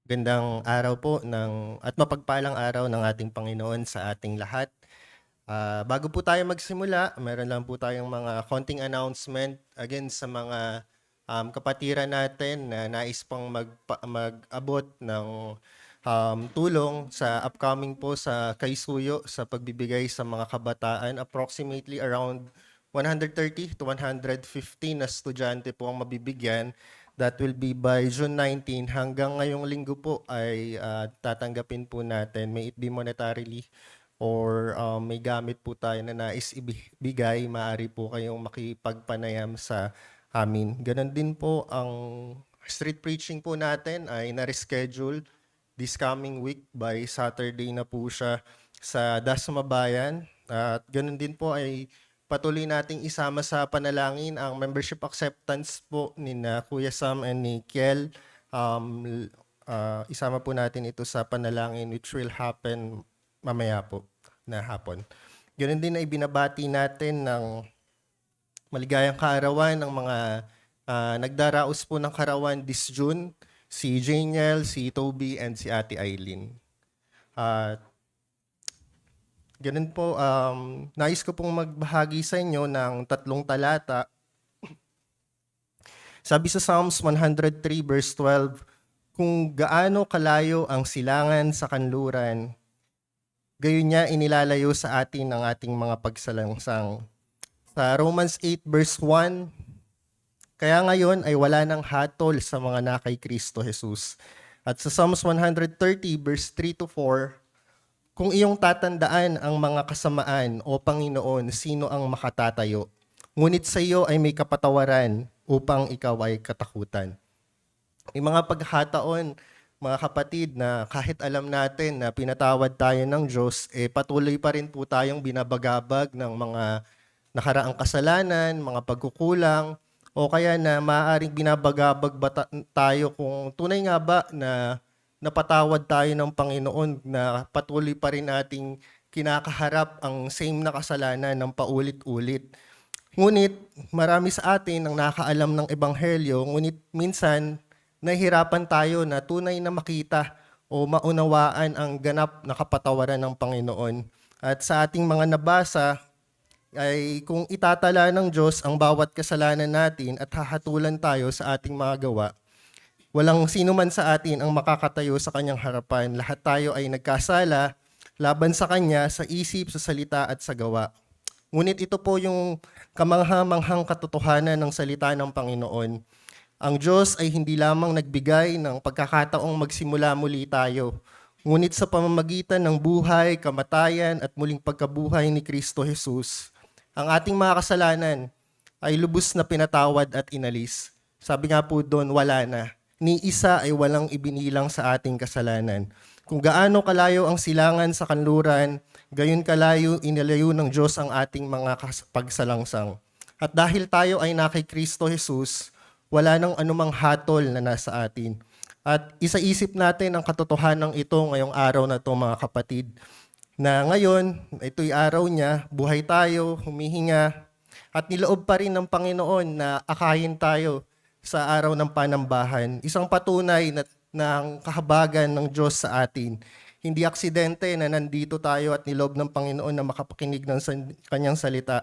Gandang araw po at mapagpalang araw ng ating Panginoon sa ating lahat. Bago po tayo magsimula, meron lang po tayong mga konting announcement again sa mga kapatiran natin na nais pang mag-abot ng tulong sa upcoming po sa Kaisuyo sa pagbibigay sa mga kabataan. Approximately around 130 to 150 na estudyante po ang mabibigyan. That will be by June 19. Hanggang ngayong linggo po ay tatanggapin po natin, may it be monetarily or may gamit po tayo na nais ibigay, maaari po kayong makipagpanayam sa amin. Ganon din po ang street preaching po natin ay na-reschedule this coming week by Saturday na po siya sa Dasma Bayan. At ganon din po ay patuloy nating isama sa panalangin ang membership acceptance po ni na Kuya Sam and ni Kiel. Isama po natin ito sa panalangin which will happen mamaya po na hapon. Ganun din ay binabati natin ng maligayang kaarawan ng mga nagdaraos po ng karawan this June, si Janiel, si Toby, and si Ate Eileen. Ganun po, nais ko pong magbahagi sa inyo ng 3 talata. Sabi sa Psalms 103 verse 12, kung gaano kalayo ang silangan sa kanluran, gayon niya inilalayo sa atin ang ating mga pagsalangsang. Sa Romans 8 verse 1, kaya ngayon ay wala nang hatol sa mga na kay Kristo Jesus. At sa Psalms 130 verse 3 to 4, kung iyong tatandaan ang mga kasamaan, O Panginoon, sino ang makatatayo? Ngunit sa iyo ay may kapatawaran upang ikaw ay katakutan. May mga pagkakataon, mga kapatid, na kahit alam natin na pinatawad tayo ng Diyos, patuloy pa rin po tayong binabagabag ng mga nakaraang kasalanan, mga pagkukulang, o kaya na maaaring binabagabag ba tayo kung tunay nga ba na napatawad tayo ng Panginoon, na patuloy pa rin nating kinakaharap ang same na kasalanan ng paulit-ulit. Ngunit marami sa atin ang nakaalam ng Ebanghelyo, ngunit minsan nahihirapan tayo na tunay na makita o maunawaan ang ganap na kapatawaran ng Panginoon. At sa ating mga nabasa, ay kung itatala ng Diyos ang bawat kasalanan natin at hahatulan tayo sa ating mga gawa, walang sino man sa atin ang makakatayo sa kanyang harapan. Lahat tayo ay nagkasala laban sa kanya sa isip, sa salita at sa gawa. Ngunit ito po yung kamangha-manghang katotohanan ng salita ng Panginoon. Ang Diyos ay hindi lamang nagbigay ng pagkakataong magsimula muli tayo, ngunit sa pamamagitan ng buhay, kamatayan at muling pagkabuhay ni Kristo Jesus, ang ating mga kasalanan ay lubos na pinatawad at inalis. Sabi nga po doon, wala na. Ni isa ay walang ibinilang sa ating kasalanan. Kung gaano kalayo ang silangan sa kanluran, gayon kalayo inilayo ng Diyos ang ating mga pagsalangsang. At dahil tayo ay na kay Kristo Jesus, wala nang anumang hatol na nasa atin. At isaisip natin ang katotohanan ito ngayong araw na ito, mga kapatid, na ngayon, ito'y araw niya, buhay tayo, humihinga, at niloob pa rin ng Panginoon na akayin tayo sa araw ng panambahan. Isang patunay ng kahabagan ng Diyos sa atin. Hindi aksidente na nandito tayo at niloob ng Panginoon na makapakinig ng kanyang salita,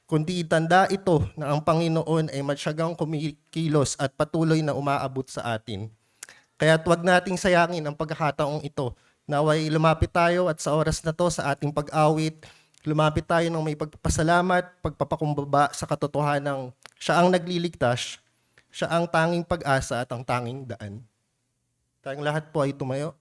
kundi tanda ito na ang Panginoon ay matyagang kumikilos at patuloy na umaabot sa atin. Kaya huwag nating sayangin ang pagkakataong ito. Naway lumapit tayo at sa oras na to sa ating pag-awit, lumapit tayo ng may pagpapasalamat, pagpapakumbaba sa katotohanang siya ang nagliligtas, siya ang tanging pag-asa at ang tanging daan. Tayong lahat po ay tumayo.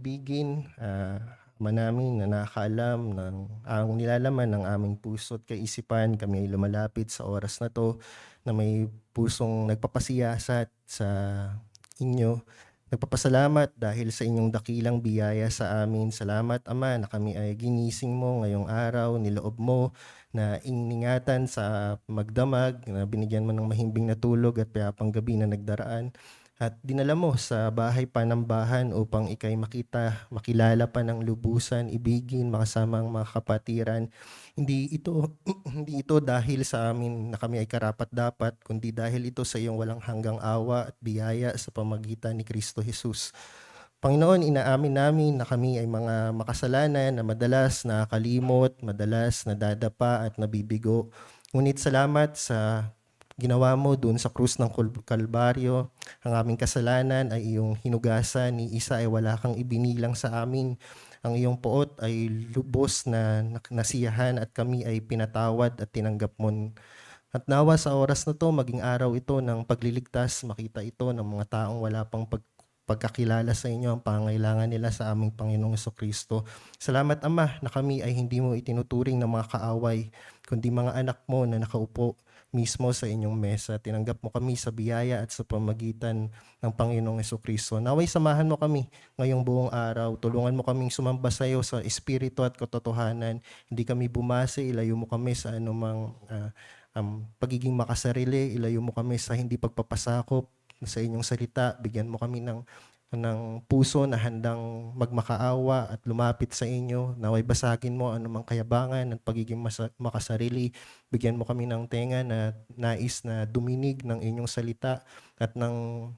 ibigin, Ama namin na nakakaalam ng ang nilalaman ng aming puso't kaisipan. Kami ay lumalapit sa oras na 'to na may pusong nagpapasiyasat sa inyo. Nagpapasalamat dahil sa inyong dakilang biyaya sa amin. Salamat, Ama, na kami ay ginising mo ngayong araw, niloob mo na iningatan sa magdamag, na binigyan mo ng mahimbing na tulog at payapang gabi na nagdaraan. At dinala mo sa bahay panambahan upang ikay makilala pa ng lubusan, ibigin, makasama ang mga kapatiran. Hindi ito, hindi ito dahil sa amin na kami ay karapat-dapat, kundi dahil ito sa iyong walang hanggang awa at biyaya sa pamagitan ni Kristo Jesus. Panginoon, inaamin namin na kami ay mga makasalanan na madalas nakakalimot, madalas nadadapa at nabibigo. Ngunit salamat sa ginawa mo doon sa krus ng Kalbaryo. Ang aming kasalanan ay iyong hinugasan, ni isa ay wala kang ibinilang sa amin. Ang iyong poot ay lubos na nasiyahan at kami ay pinatawad at tinanggap mo. At nawa sa oras na to, maging araw ito ng pagliligtas, makita ito ng mga taong wala pang pagkakilala sa inyo, ang pangailangan nila sa aming Panginoong Kristo. Salamat, Ama, na kami ay hindi mo itinuturing na mga kaaway, kundi mga anak mo na nakaupo mismo sa inyong mesa. Tinanggap mo kami sa biyaya at sa pamagitan ng Panginoong Kristo. Naway samahan mo kami ngayong buong araw. Tulungan mo kaming sumamba sa iyo sa espiritu at katotohanan. Hindi kami bumase, ilayo mo kami sa anumang pagiging makasarili, ilayo mo kami sa hindi pagpapasakop sa inyong salita, bigyan mo kami ng puso na handang magmakaawa at lumapit sa inyo. Naway basagin mo anumang kayabangan at pagiging makasarili. Bigyan mo kami ng tenga na nais na duminig ng inyong salita at ng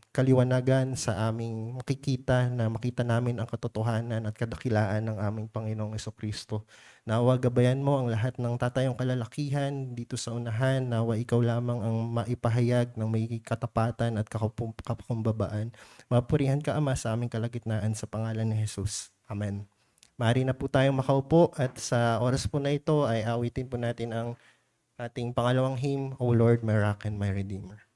kaliwanagan sa aming makikita, na makita namin ang katotohanan at kadakilaan ng aming Panginoong Kristo. Nawa gabayan mo ang lahat ng tatayong kalalakihan dito sa unahan. Nawa ikaw lamang ang maipahayag ng may katapatan at kapakumbabaan. Mapurihan ka, Ama, sa aming kalagitnaan sa pangalan ni Jesus. Amen. Maaari na po tayong makaupo at sa oras po na ito ay awitin po natin ang ating pangalawang hymn, O Lord, my Rock and my Redeemer.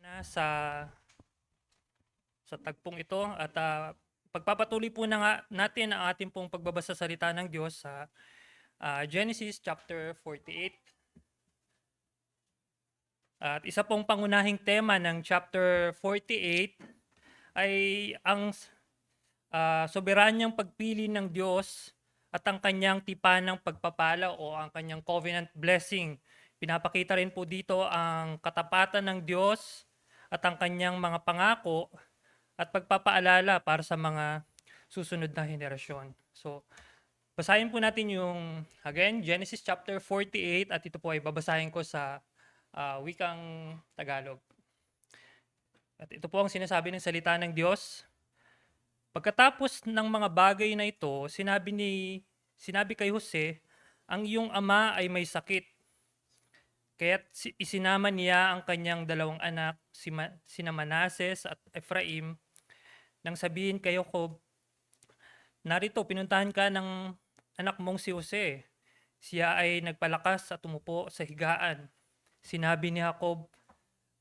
na sa tagpong ito at pagpapatuloy po na nga natin ang ating pong pagbabasa sa salita ng Diyos sa Genesis chapter 48. At isa pong pangunahing tema ng chapter 48 ay ang soberanyang pagpili ng Diyos at ang kanyang tipanang pagpapala o ang kanyang covenant blessing. Pinapakita rin po dito ang katapatan ng Diyos at ang kanyang mga pangako at pagpapaalala para sa mga susunod na henerasyon. So, basahin po natin yung, again, Genesis chapter 48 at ito po ay babasahin ko sa wikang Tagalog. At ito po ang sinasabi ng salita ng Diyos. Pagkatapos ng mga bagay na ito, sinabi kay Jose, ang iyong ama ay may sakit. Kaya't isinama niya ang kanyang dalawang anak, sina Manases at Ephraim, nang sabihin kay Jacob, narito, pinuntahan ka ng anak mong si Jose. Siya ay nagpalakas at umupo sa higaan. Sinabi ni Jacob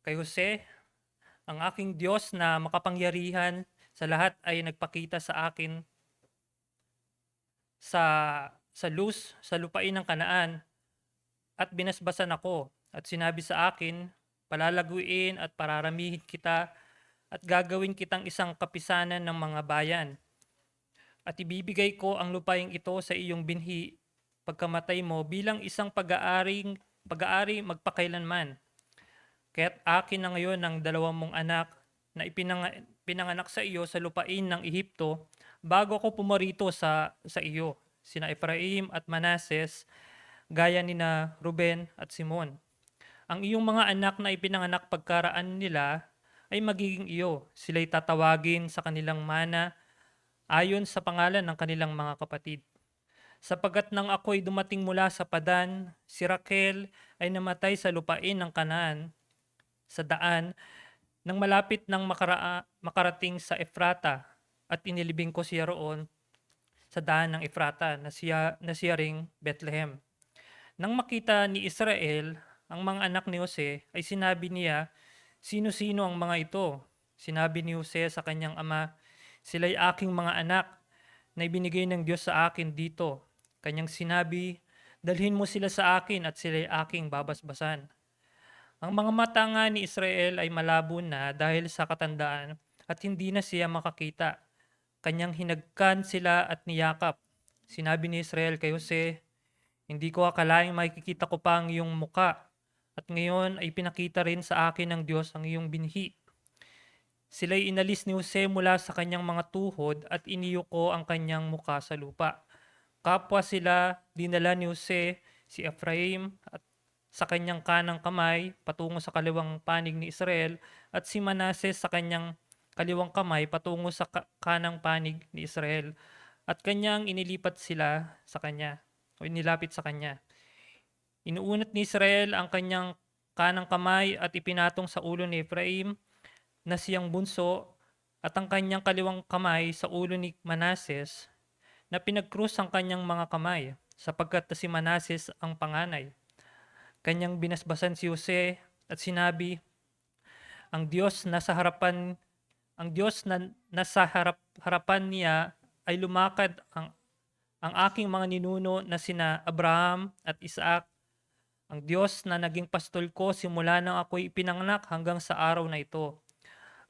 kay Jose, ang aking Diyos na makapangyarihan sa lahat ay nagpakita sa akin sa lupain ng Kanaan at binasbasan ako at sinabi sa akin, palalaguin at pararamihin kita at gagawin kitang isang kapisanan ng mga bayan. At ibibigay ko ang lupaing ito sa iyong binhi pagkamatay mo bilang isang pag-aari magpakailanman. Kaya't akin na ngayon ang dalawang mong anak na pinanganak sa iyo sa lupain ng Ehipto bago ako pumarito sa iyo, sina Ephraim at Manases, gaya ni na Ruben at Simon. Ang iyong mga anak na ipinanganak pagkaraan nila ay magiging iyo. Sila'y tatawagin sa kanilang mana ayon sa pangalan ng kanilang mga kapatid. Sapagkat nang ako'y dumating mula sa Padan, si Raquel ay namatay sa lupain ng Kanaan, sa daan, nang malapit ng makarating sa Efrata, at inilibing ko siya roon sa daan ng Efrata na siya ring Bethlehem. Nang makita ni Israel ang mga anak ni Jose, ay sinabi niya, sino-sino ang mga ito? Sinabi ni Jose sa kanyang ama, sila'y aking mga anak na ibinigay ng Diyos sa akin dito. Kanyang sinabi, dalhin mo sila sa akin at sila'y aking babasbasan. Ang mga mata nga ni Israel ay malabo na dahil sa katandaan at hindi na siya makakita. Kanyang hinagkan sila at niyakap. Sinabi ni Israel kay Jose, hindi ko akalaing makikita ko pa ang iyong muka at ngayon ay pinakita rin sa akin ng Diyos ang iyong binhi. Sila'y inalis ni Jose mula sa kanyang mga tuhod at iniyuko ang kanyang muka sa lupa. Kapwa sila dinala ni Jose, si Ephraim at sa kanyang kanang kamay patungo sa kaliwang panig ni Israel at si Manases sa kanyang kaliwang kamay patungo sa kanang panig ni Israel at kanyang inilipat sila sa kanya o inilapit sa kanya. Inuunat ni Israel ang kanyang kanang kamay at ipinatong sa ulo ni Ephraim na siyang bunso at ang kanyang kaliwang kamay sa ulo ni Manases na pinagkrus ang kanyang mga kamay sapagkat si Manases ang panganay. Kanyang binasbasan si Jose at sinabi, ang Diyos na nasa harapan niya ay lumakad ang aking mga ninuno na sina Abraham at Isaac, ang Diyos na naging pastol ko simula nang ako'y ipinanganak hanggang sa araw na ito.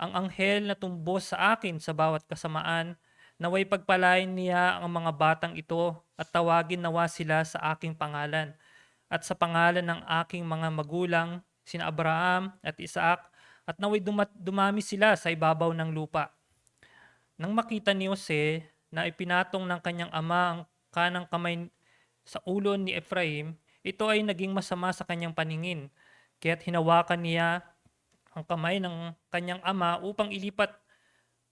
Ang anghel na tumbos sa akin sa bawat kasamaan, naway pagpalain niya ang mga batang ito at tawagin nawa sila sa aking pangalan at sa pangalan ng aking mga magulang, sina Abraham at Isaac, at naway dumami sila sa ibabaw ng lupa. Nang makita ni Jose na ipinatong ng kanyang ama ang kanang kamay sa ulo ni Ephraim, ito ay naging masama sa kanyang paningin, kaya't hinawakan niya ang kamay ng kanyang ama upang ilipat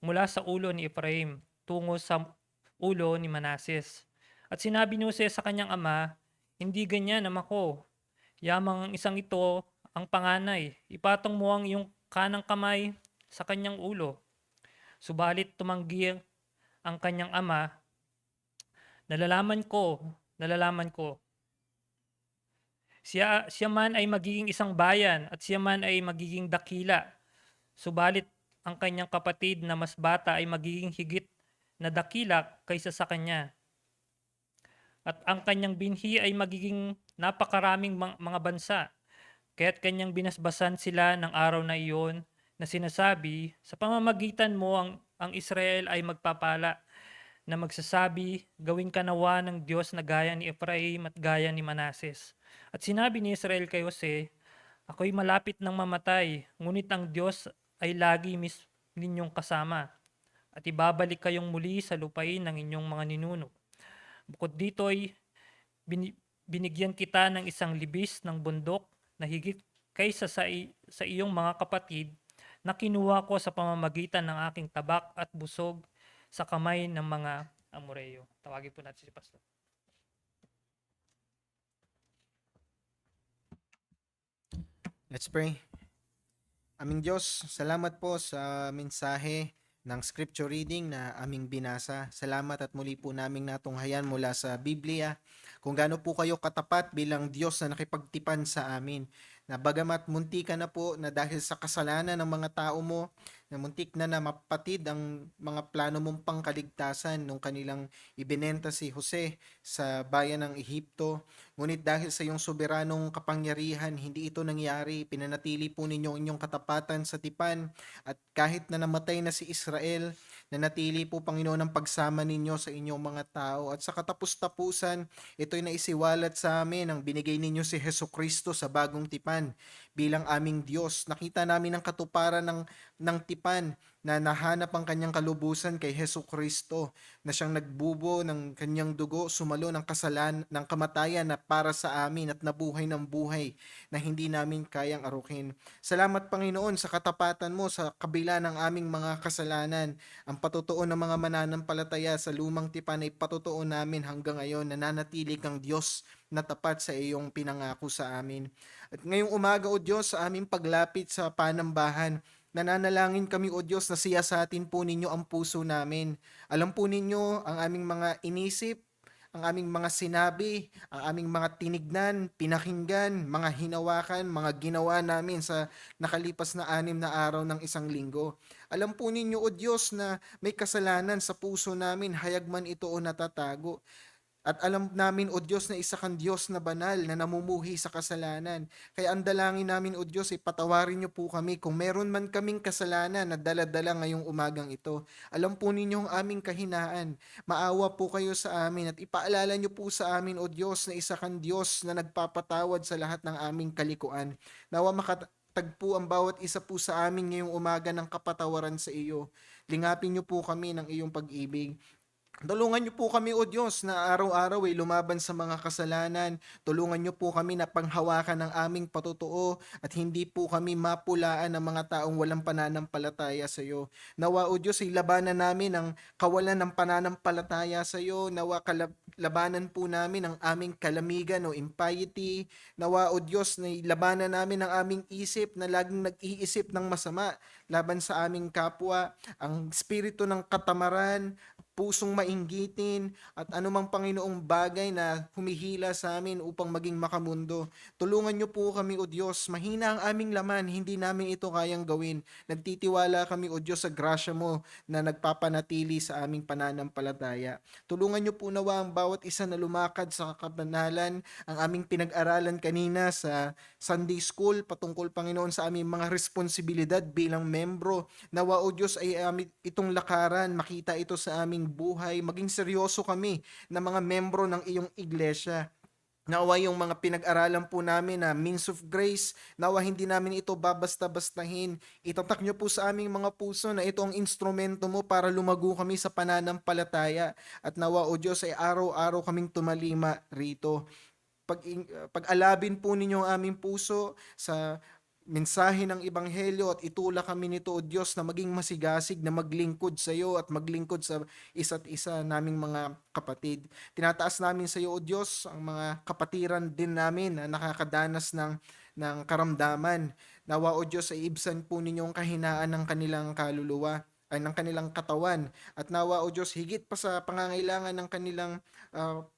mula sa ulo ni Ephraim tungo sa ulo ni Manases. At sinabi ni Jose sa kanyang ama, hindi ganyan, ama ko. Yamang ang isang ito ang panganay. Ipatong mo ang iyong kanang kamay sa kanyang ulo. Subalit tumanggi ang kanyang ama, nalalaman ko, siya man ay magiging isang bayan at siya man ay magiging dakila Subalit ang kanyang kapatid na mas bata ay magiging higit na dakila kaysa sa kanya. At ang kanyang binhi ay magiging napakaraming mga bansa. Kaya't kanyang binasbasan sila ng araw na iyon na sinasabi, sa pamamagitan mo ang Israel ay magpapala na magsasabi, gawin ka nawa ng Diyos na gaya ni Ephraim at gaya ni Manases. At sinabi ni Israel kay Jose, ako'y malapit ng mamatay, ngunit ang Diyos ay lagi ninyong kasama at ibabalik kayong muli sa lupain ng inyong mga ninuno. Bukod dito'y binigyan kita ng isang libis ng bundok na higit kaysa sa iyong mga kapatid na kinuha ko sa pamamagitan ng aking tabak at busog sa kamay ng mga Amoreyo. Tawagin po natin si Pastor. Let's pray. Aming Diyos, salamat po sa mensahe ng scripture reading na aming binasa. Salamat at muli po naming natunghayan mula sa Biblia kung gaano po kayo katapat bilang Diyos na nakipagtipan sa amin. Na bagamat muntik ka na po na dahil sa kasalanan ng mga tao mo, na muntik na mapatid ang mga plano mong pangkaligtasan nung kanilang ibinenta si Jose sa bayan ng Ehipto. Ngunit dahil sa iyong soberanong kapangyarihan, hindi ito nangyari. Pinanatili po ninyo inyong katapatan sa tipan at kahit na namatay na si Israel, nanatili po Panginoon ang pagsama ninyo sa inyong mga tao. At sa katapus-tapusan, ito'y naisiwalat sa amin ang binigay ninyo si Hesus Kristo sa bagong tipan bilang aming Diyos. Nakita namin ang katuparan ng tipan na nahanap ang kanyang kalubusan kay Hesus Kristo na siyang nagbubo ng kanyang dugo, sumalo ng ng kamatayan na para sa amin at nabuhay ng buhay na hindi namin kayang arukin. Salamat Panginoon sa katapatan mo sa kabila ng aming mga kasalanan. Ang patutuo ng mga mananampalataya sa lumang tipan ay patutuo namin hanggang ngayon. Nananatili kang Diyos na tapat sa iyong pinangako sa amin. At ngayong umaga o Diyos sa aming paglapit sa panambahan, nananalangin kami o Diyos na siyasatin po ninyo ang puso namin. Alam po ninyo ang aming mga inisip, ang aming mga sinabi, ang aming mga tinignan, pinakinggan, mga hinawakan, mga ginawa namin sa nakalipas na 6 na araw ng isang linggo. Alam po ninyo o Diyos na may kasalanan sa puso namin, hayag man ito o natatago. At alam namin, O Diyos, na isa kang Diyos na banal na namumuhi sa kasalanan. Kaya ang dalangin namin, O Diyos, ay patawarin niyo po kami kung meron man kaming kasalanan na dala-dala ngayong umagang ito. Alam po ninyo ang aming kahinaan. Maawa po kayo sa amin at ipaalala niyo po sa amin, O Diyos, na isa kang Diyos na nagpapatawad sa lahat ng aming kalikuan. Nawa makatagpo ang bawat isa po sa amin ngayong umaga ng kapatawaran sa iyo. Lingapin niyo po kami ng iyong pag-ibig. Tulungan niyo po kami, O Diyos, na araw-araw ay lumaban sa mga kasalanan. Tulungan niyo po kami na panghawakan ng aming patutuo at hindi po kami mapulaan ng mga taong walang pananampalataya sa iyo. Nawa, O Diyos, ay labanan namin ang kawalan ng pananampalataya sa iyo. Nawa, labanan po namin ang aming kalamigan o impiety. Nawa, O Diyos, na labanan namin ang aming isip na laging nag-iisip ng masama laban sa aming kapwa. Ang spirito ng katamaran, pusong mainggitin at anumang Panginoong bagay na humihila sa amin upang maging makamundo. Tulungan niyo po kami, O Diyos. Mahina ang aming laman, hindi namin ito kayang gawin. Nagtitiwala kami, O Diyos, sa grasya mo na nagpapanatili sa aming pananampalataya. Tulungan niyo po nawa ang bawat isa na lumakad sa kabanalan, ang aming pinag-aralan kanina sa Sunday School patungkol, Panginoon, sa aming mga responsibilidad bilang membro. Nawa, O Diyos, ay itong lakaran, makita ito sa aming buhay, maging seryoso kami na mga membro ng iyong iglesia. Nawa yung mga pinag-aralan po namin na means of grace, nawa hindi namin ito babasta-bastahin. Itatak niyo po sa aming mga puso na ito ang instrumento mo para lumago kami sa pananampalataya. At nawa, O Diyos, ay araw-araw kaming tumalima rito. Pag-alabin po ninyo ang aming puso sa mensahe ng Ebanghelyo at itulak kami nito, O Diyos, na maging masigasig, na maglingkod sa iyo at maglingkod sa isa't isa naming mga kapatid. Tinataas namin sa iyo, O Diyos, ang mga kapatiran din namin na nakakadanas ng karamdaman. Nawa, O Diyos, ay ibsan po ninyong kahinaan ng kanilang kaluluwa ay ng kanilang katawan. At nawa, O Diyos, higit pa sa pangangailangan ng kanilang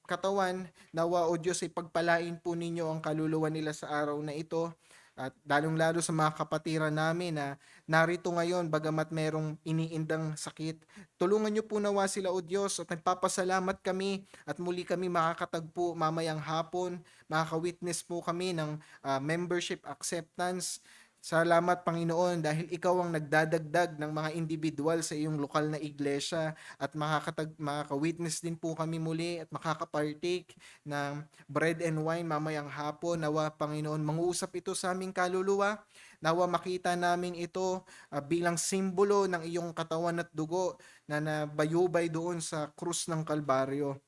katawan, nawa, O Diyos, ay pagpalain po ninyo ang kaluluwa nila sa araw na ito. at lalong-lalo sa mga kapatiran namin na narito ngayon bagamat merong iniindang sakit. Tulungan niyo po nawa sila o Diyos at nagpapasalamat kami at muli kami makakatagpo mamayang hapon. Makaka-witness po kami ng membership acceptance. Salamat Panginoon dahil ikaw ang nagdadagdag ng mga individual sa iyong lokal na iglesia at makaka-witness din po kami muli at makakapartake ng bread and wine mamayang hapon. Nawa Panginoon, manguusap ito sa aming kaluluwa. Nawa makita namin ito bilang simbolo ng iyong katawan at dugo na nabayubay doon sa krus ng Kalbaryo.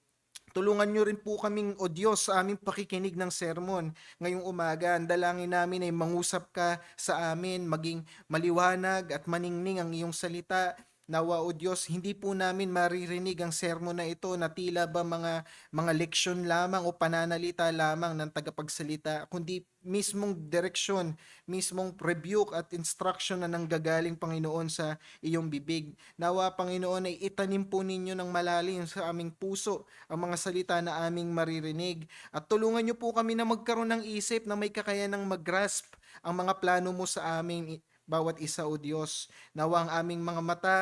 Tulungan nyo rin po kaming, O Diyos, sa aming pakikinig ng sermon ngayong umaga. Ang dalangin namin ay mangusap ka sa amin, maging maliwanag at maningning ang iyong salita. Nawa, O Diyos, hindi po namin maririnig ang sermon na ito na tila ba mga leksyon lamang o pananalita lamang ng tagapagsalita, kundi mismong direksyon, mismong rebuke at instruction na nanggagaling Panginoon sa iyong bibig. Nawa, Panginoon, ay itanim po ninyo ng malalim sa aming puso ang mga salita na aming maririnig. At tulungan niyo po kami na magkaroon ng isip na may kakayanang mag-grasp ang mga plano mo sa amin bawat isa, O Diyos. Nawa ang aming mga mata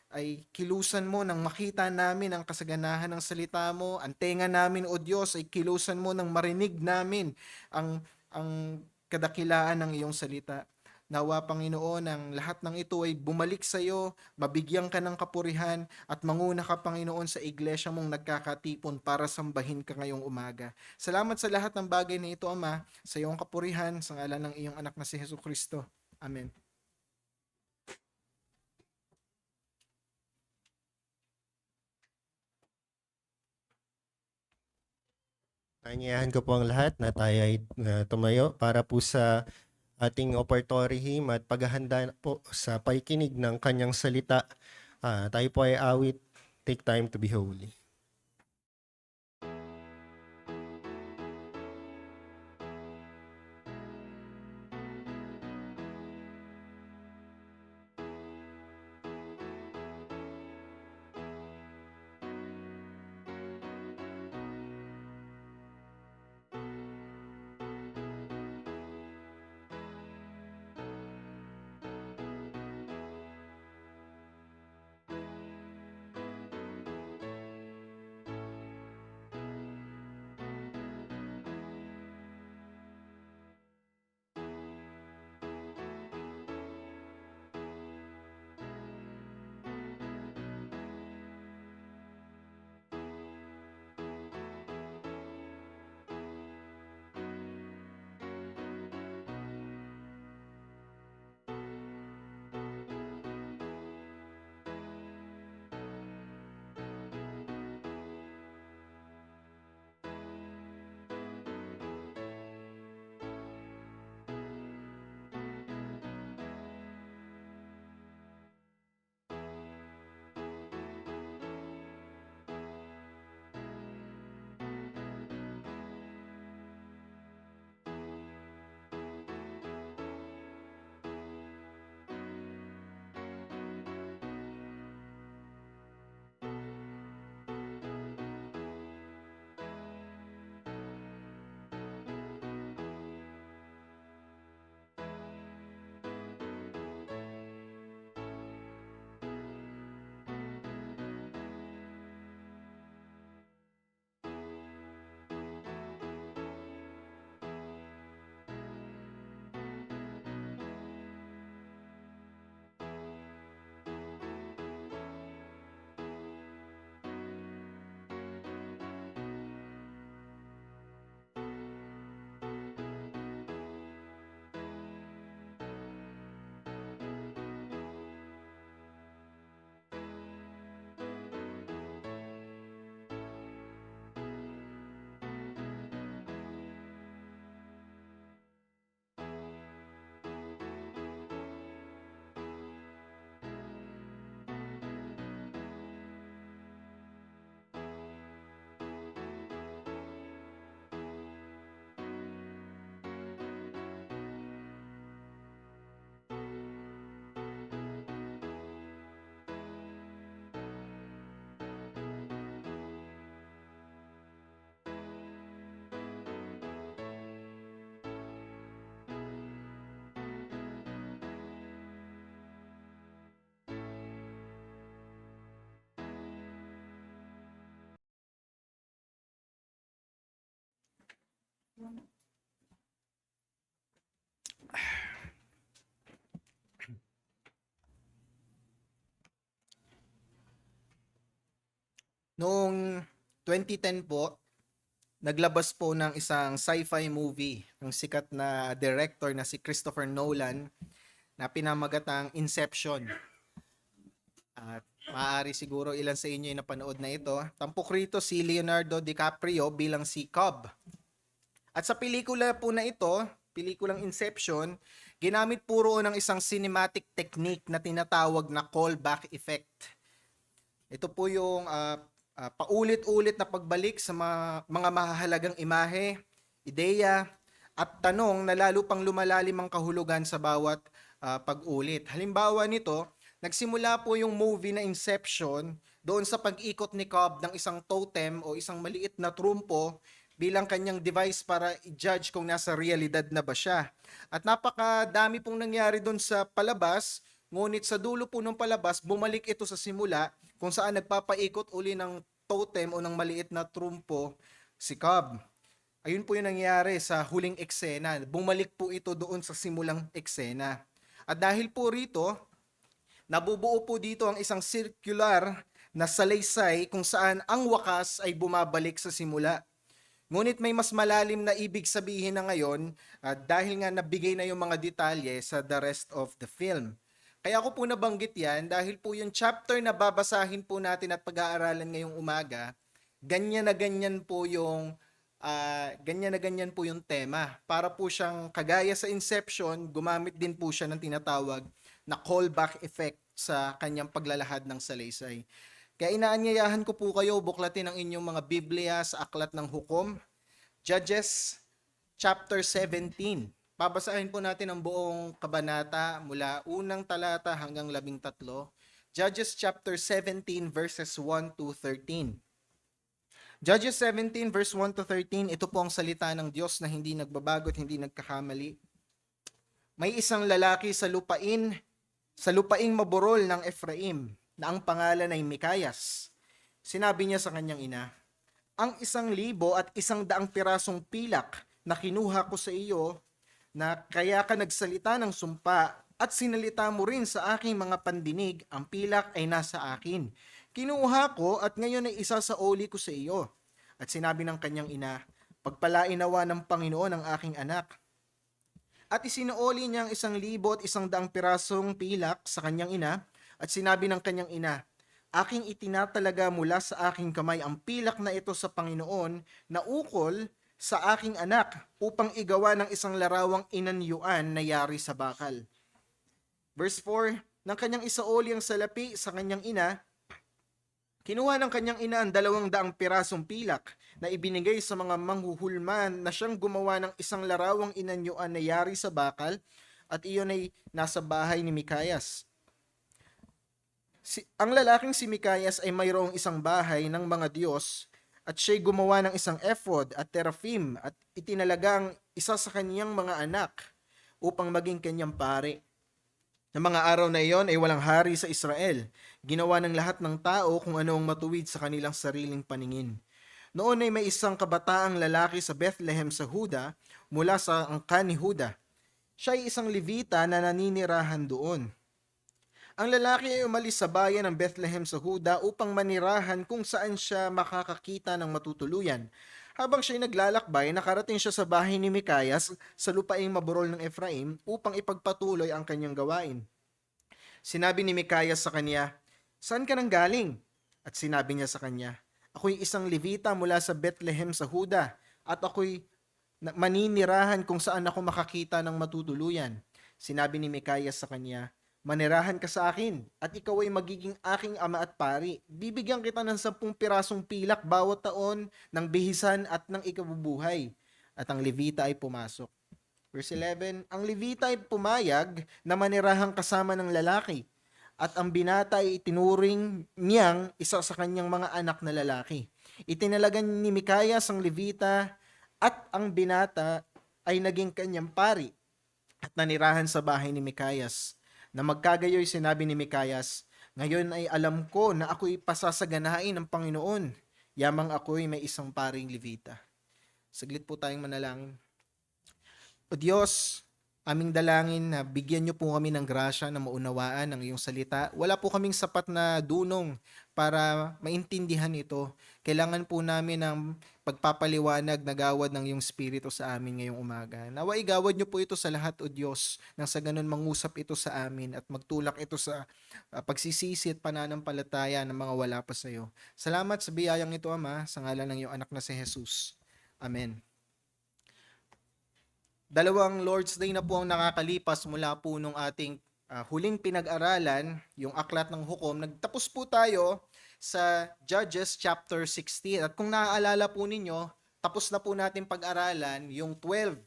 ay kilusan mo nang makita namin ang kasaganahan ng salita mo. Ang tenga namin, O Diyos, ay kilusan mo nang marinig namin ang kadakilaan ng iyong salita. Nawa Panginoon, ang lahat ng ito ay bumalik sa iyo, mabigyan ka ng kapurihan at manguna ka Panginoon sa iglesia mong nagkakatipon para sambahin ka ngayong umaga. Salamat sa lahat ng bagay na ito, Ama, sa iyong kapurihan, sa ngalan ng iyong anak na si Jesucristo. Amen. Anyayahan ko po ang lahat na tayo ay tumayo para po sa ating operatory hymn at paghahanda po sa pakikinig ng kanyang salita. Tayo po ay awit, Take Time to Be Holy. Noong 2010 po, naglabas po ng isang sci-fi movie ng sikat na director na si Christopher Nolan na pinamagatang Inception. At maaari siguro ilan sa inyo ay napanood na ito. Tampok rito si Leonardo DiCaprio bilang si Cobb. At sa pelikula po na ito, pelikulang Inception, ginamit puro ng isang cinematic technique na tinatawag na callback effect. Ito po yung paulit-ulit na pagbalik sa mga mahahalagang imahe, ideya, at tanong na lalo pang lumalalim ang kahulugan sa bawat pag-ulit. Halimbawa nito, nagsimula po yung movie na Inception doon sa pag-ikot ni Cobb ng isang totem o isang maliit na trumpo bilang kanyang device para i-judge kung nasa realidad na ba siya. At napakadami pong nangyari doon sa palabas, ngunit sa dulo po ng palabas, bumalik ito sa simula kung saan nagpapaikot uli ng totem o ng maliit na trumpo si Cobb. Ayun po yung nangyari sa huling eksena. Bumalik po ito doon sa simulang eksena. At dahil po rito, nabubuo po dito ang isang circular na salaysay kung saan ang wakas ay bumabalik sa simula. Ngunit may mas malalim na ibig sabihin na ngayon dahil nga nabigay na yung mga detalye sa the rest of the film. Kaya ko po nabanggit yan dahil po yung chapter na babasahin po natin at pag-aaralan ngayong umaga, ganyan na ganyan po yung tema. Para po siyang kagaya sa Inception, gumamit din po siya ng tinatawag na callback effect sa kanyang paglalahad ng salaysay. Kaya inaanyayahan ko po kayo buklatin ang inyong mga Biblia sa Aklat ng Hukom, Judges chapter 17. Babasahin po natin ang buong kabanata mula unang talata hanggang 13. Judges chapter 17 verses 1 to 13. Judges 17 verse 1 to 13, ito po ang salita ng Diyos na hindi nagbabago at hindi nagkakamali. May isang lalaki sa lupaing maburol ng Ephraim na ang pangalan ay Mikayas. Sinabi niya sa kanyang ina, ang 1,100 pirasong pilak na kinuha ko sa iyo na kaya ka nagsalita ng sumpa at sinalita mo rin sa aking mga pandinig, ang pilak ay nasa akin. Kinuha ko at ngayon ay isa sa oli ko sa iyo. At sinabi ng kanyang ina, pagpalain nawa ng Panginoon ang aking anak. At isinuoli niya ang 1,100 pirasong pilak sa kanyang ina at sinabi ng kanyang ina, aking itinatalaga mula sa aking kamay ang pilak na ito sa Panginoon na ukol sa aking anak upang igawa ng isang larawang inanyuan na yari sa bakal. Verse 4, nang kanyang isaoli ang salapi sa kanyang ina, kinuha ng kanyang ina ang 200 pirasong pilak na ibinigay sa mga manghuhulman na siyang gumawa ng isang larawang inanyuan na yari sa bakal at iyon ay nasa bahay ni Mikayas. Ang lalaking si Mikayas ay mayroong isang bahay ng mga Diyos at siya'y gumawa ng isang ephod at teraphim at itinalagang isa sa kanyang mga anak upang maging kanyang pari. Ng mga araw na iyon ay walang hari sa Israel. Ginawa ng lahat ng tao kung ano ang matuwid sa kanilang sariling paningin. Noon ay may isang kabataang lalaki sa Bethlehem sa Huda mula sa angkan ni Huda. Siya ay isang Levita na naninirahan doon. Ang lalaki ay umalis sa bayan ng Bethlehem sa Huda upang manirahan kung saan siya makakakita ng matutuluyan. Habang siya'y naglalakbay, nakarating siya sa bahay ni Mikayas sa lupaing maburol ng Ephraim upang ipagpatuloy ang kanyang gawain. Sinabi ni Mikayas sa kanya, saan ka nang galing? At sinabi niya sa kanya, ako'y isang Levita mula sa Bethlehem sa Huda at ako'y maninirahan kung saan ako makakita ng matutuluyan. Sinabi ni Mikayas sa kanya, manirahan ka sa akin, at ikaw ay magiging aking ama at pari. Bibigyan kita ng 10 pirasong pilak bawat taon ng bihisan at ng ikabubuhay. At ang Levita ay pumasok. Verse 11, ang Levita ay pumayag na manirahang kasama ng lalaki. At ang binata ay itinuring niyang isa sa kanyang mga anak na lalaki. Itinalagan ni Mikayas ang Levita at ang binata ay naging kanyang pari at nanirahan sa bahay ni Mikayas. Na magkagayoy sinabi ni Mikayas, ngayon ay alam ko na ako'y pasasaganain ng Panginoon, yamang ako'y may isang paring Levita. Saglit po tayong manalangin. O Diyos, aming dalangin na bigyan niyo po kami ng grasya na maunawaan ang iyong salita. Wala po kaming sapat na dunong para maintindihan ito. Kailangan po namin ng pagpapaliwanag na gawad ng iyong Espiritu sa amin ngayong umaga. Nawa igawad niyo po ito sa lahat, O Diyos, nang sa ganun mangusap ito sa amin at magtulak ito sa pagsisisi at pananampalataya ng mga wala pa sa iyo. Salamat sa biyayang ito, Ama, sa ngalan ng iyong anak na si Jesus. Amen. Dalawang Lord's Day na po ang nakakalipas mula po nung ating huling pinag-aralan, yung aklat ng hukom. Nagtapos po tayo sa Judges chapter 16. At kung naaalala po ninyo, tapos na po natin pag-aralan yung 12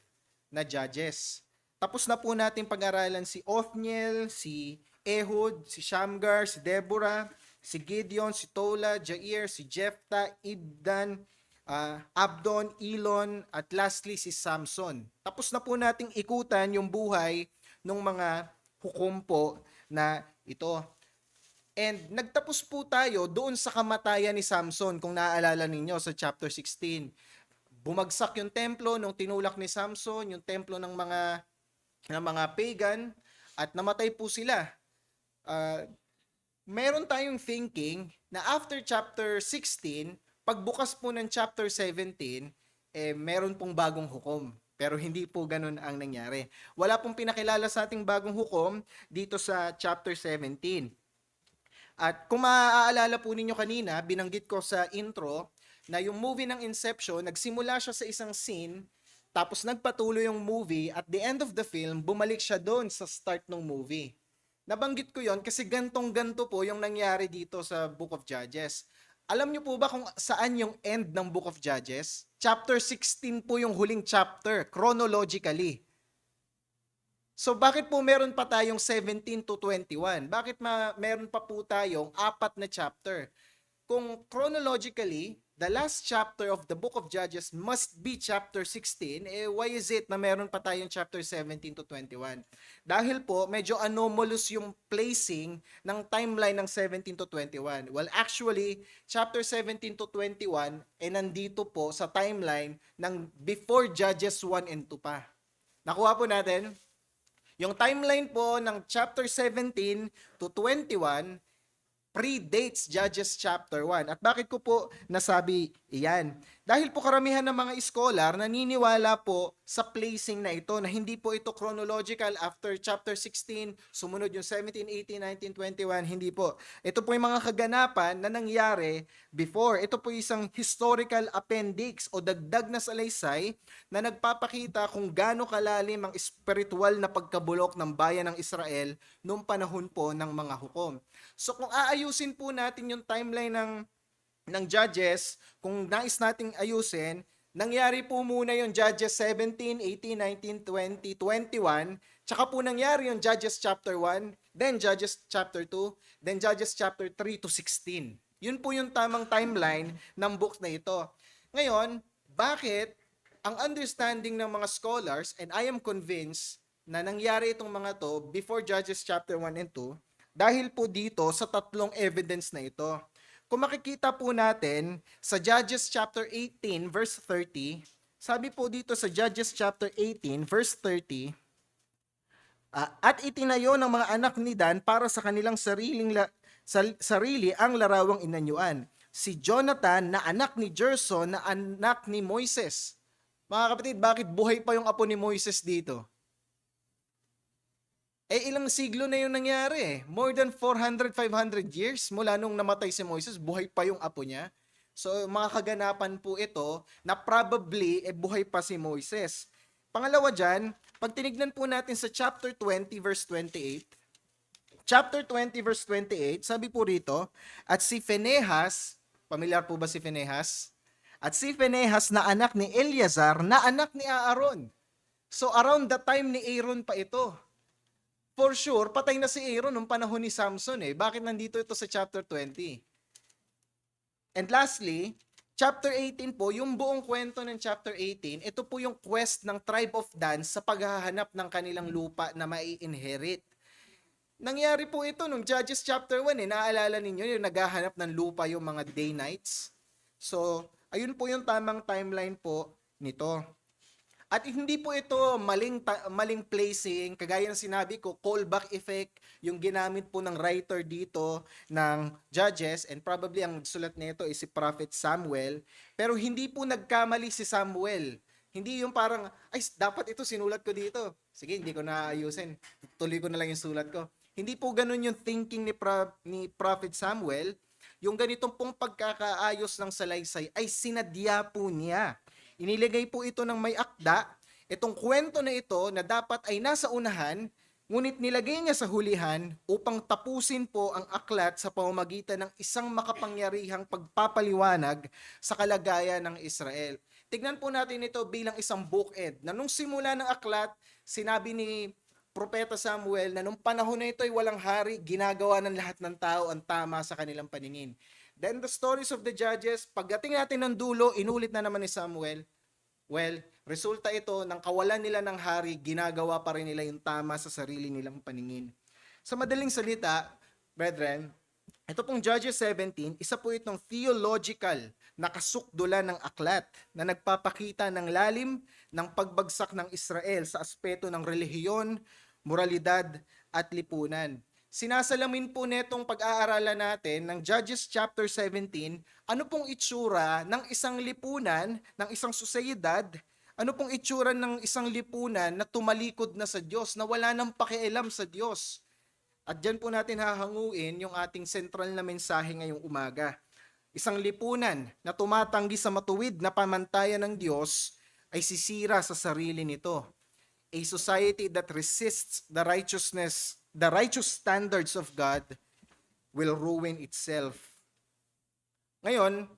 na Judges. Tapos na po natin pag-aralan si Othniel, si Ehud, si Shamgar, si Deborah, si Gideon, si Tola, Jair, si Jephthah, Ibdan, Abdon, Elon, at lastly si Samson. Tapos na po nating ikutan yung buhay ng mga hukom po na ito. And nagtapos po tayo doon sa kamatayan ni Samson, kung naaalala ninyo sa chapter 16. Bumagsak yung templo nung tinulak ni Samson, yung templo ng mga pagan, at namatay po sila. Meron tayong thinking na after chapter 16, pagbukas po ng chapter 17, meron pong bagong hukom. Pero hindi po ganun ang nangyari. Wala pong pinakilala sa ating bagong hukom dito sa chapter 17. At kung maaalala po ninyo kanina, binanggit ko sa intro na yung movie ng Inception, nagsimula siya sa isang scene, tapos nagpatuloy yung movie, at the end of the film, bumalik siya doon sa start ng movie. Nabanggit ko yon kasi gantong-ganto po yung nangyari dito sa Book of Judges. Alam niyo po ba kung saan yung end ng Book of Judges? Chapter 16 po yung huling chapter, chronologically. So bakit po meron pa tayong 17 to 21? Bakit meron pa po tayong 4 na chapter? Kung chronologically, the last chapter of the Book of Judges must be chapter 16, why is it na meron pa tayong chapter 17 to 21? Dahil po, medyo anomalous yung placing ng timeline ng 17 to 21. Well, actually, chapter 17 to 21, nandito po sa timeline ng before Judges 1 and 2 pa. Nakuha po natin? Yung timeline po ng chapter 17 to 21, predates Judges chapter 1. At bakit ko po nasabi iyan? Dahil po karamihan ng mga scholar naniniwala po sa placing na ito, na hindi po ito chronological after chapter 16, sumunod yung 17, 18, 19, 21, hindi po. Ito po yung mga kaganapan na nangyari before. Ito po isang historical appendix o dagdag na salaysay na nagpapakita kung gaano kalalim ang spiritual na pagkabulok ng bayan ng Israel noong panahon po ng mga hukom. So kung aayusin po natin yung timeline ng Judges, kung nais nating ayusin, nangyari po muna yung Judges 17, 18, 19, 20, 21, tsaka po nangyari yung Judges chapter 1, then Judges chapter 2, then Judges chapter 3 to 16. Yun po yung tamang timeline ng book na ito. Ngayon, bakit ang understanding ng mga scholars, and I am convinced na nangyari itong mga to before Judges chapter 1 and 2, dahil po dito sa tatlong evidence na ito. Kung makikita po natin sa Judges chapter 18 verse 30, sabi po dito sa Judges chapter 18 verse 30, at itinayo ng mga anak ni Dan para sa kanilang sarili ang larawang inanyuan. Si Jonathan na anak ni Gerson na anak ni Moises. Mga kapatid, bakit buhay pa yung apo ni Moises dito? Ilang siglo na yung nangyari. More than 400, 500 years mula nung namatay si Moises, buhay pa yung apo niya. So, mga kaganapan po ito na probably buhay pa si Moises. Pangalawa dyan, pag tinignan po natin sa chapter 20 verse 28, chapter 20 verse 28, sabi po rito, at si Phinehas, pamilyar po ba si Phinehas? At si Phinehas na anak ni Eleazar na anak ni Aaron. So, around the time ni Aaron pa ito. For sure, patay na si Aaron nung panahon ni Samson Bakit nandito ito sa chapter 20? And lastly, chapter 18 po, yung buong kwento ng chapter 18, ito po yung quest ng tribe of Dan sa paghahanap ng kanilang lupa na mai-inherit. Nangyari po ito nung Judges chapter 1 Naalala ninyo yung naghahanap ng lupa yung mga Danites? So, ayun po yung tamang timeline po nito. At hindi po ito maling placing, kagaya ng sinabi ko, callback effect yung ginamit po ng writer dito ng Judges, and probably ang sulat nito is si Prophet Samuel, pero hindi po nagkamali si Samuel. Hindi yung parang, ay, dapat ito sinulat ko dito. Sige, hindi ko na ayusin. Tuloy ko na lang yung sulat ko. Hindi po ganun yung thinking ni Prophet Samuel. Yung ganitong pong pagkakaayos ng salaysay ay sinadya po niya. Iniligay po ito ng may akda, itong kwento na ito na dapat ay nasa unahan, ngunit nilagay niya sa hulihan upang tapusin po ang aklat sa pamamagitan ng isang makapangyarihang pagpapaliwanag sa kalagayan ng Israel. Tignan po natin ito bilang isang bookend na nung simula ng aklat, sinabi ni Propeta Samuel na nung panahon na ito ay walang hari, ginagawa ng lahat ng tao ang tama sa kanilang paningin. Then the stories of the Judges, pagdating natin ng dulo, inulit na naman ni Samuel. Well, resulta ito ng kawalan nila ng hari, ginagawa pa rin nila yung tama sa sarili nilang paningin. Sa madaling salita, brethren, ito pong Judges 17, isa po itong theological na kasukdulan ng aklat na nagpapakita ng lalim ng pagbagsak ng Israel sa aspeto ng relihiyon, moralidad at lipunan. Sinasalamin po netong pag-aaralan natin ng Judges chapter 17, ano pong itsura ng isang lipunan, ng isang sosyedad, ano pong itsura ng isang lipunan na tumalikod na sa Diyos, na wala nang pakialam sa Diyos. At dyan po natin hahanguin yung ating sentral na mensahe ngayong umaga. Isang lipunan na tumatanggi sa matuwid na pamantayan ng Diyos ay sisira sa sarili nito. A society that resists the righteous standards of God will ruin itself. Ngayon,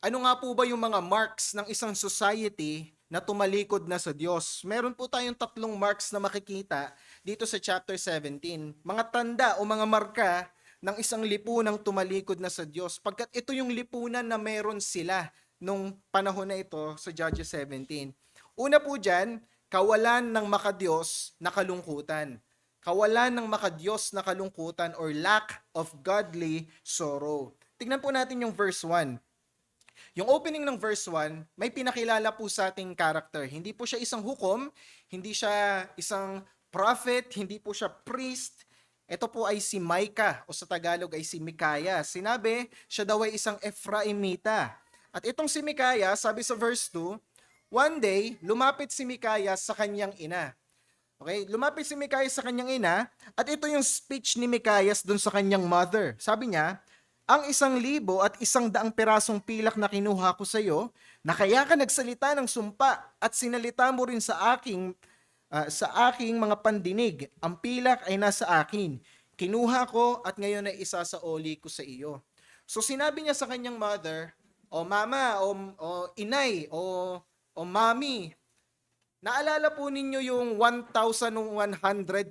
ano nga po ba yung mga marks ng isang society na tumalikod na sa Diyos? Meron po tayong 3 marks na makikita dito sa chapter 17. Mga tanda o mga marka ng isang lipunang tumalikod na sa Diyos. Pagkat ito yung lipunan na meron sila nung panahon na ito sa Judges 17. Una po dyan, kawalan ng makadiyos na kalungkutan. Kawalan ng makadiyos na kalungkutan or lack of godly sorrow. Tignan po natin yung verse 1. Yung opening ng verse 1, may pinakilala po sa ating character. Hindi po siya isang hukom, hindi siya isang prophet, hindi po siya priest. Ito po ay si Micah o sa Tagalog ay si Micaiah. Sinabi, siya daw ay isang Ephraimita. At itong si Micaiah, sabi sa verse 2, one day, lumapit si Micaiah sa kanyang ina. Okay, lumapit si Micaiah sa kanyang ina, at ito yung speech ni Micaiah dun sa kanyang mother. Sabi niya, ang 1,000 at 100 pirasong pilak na kinuha ko sa iyo, na kaya ka nagsalita ng sumpa at sinalita mo rin sa aking mga pandinig. Ang pilak ay nasa akin. Kinuha ko at ngayon ay isasaoli ko sa iyo. So sinabi niya sa kanyang mother, o mama, o inay, o mami, naalala po ninyo yung 1,100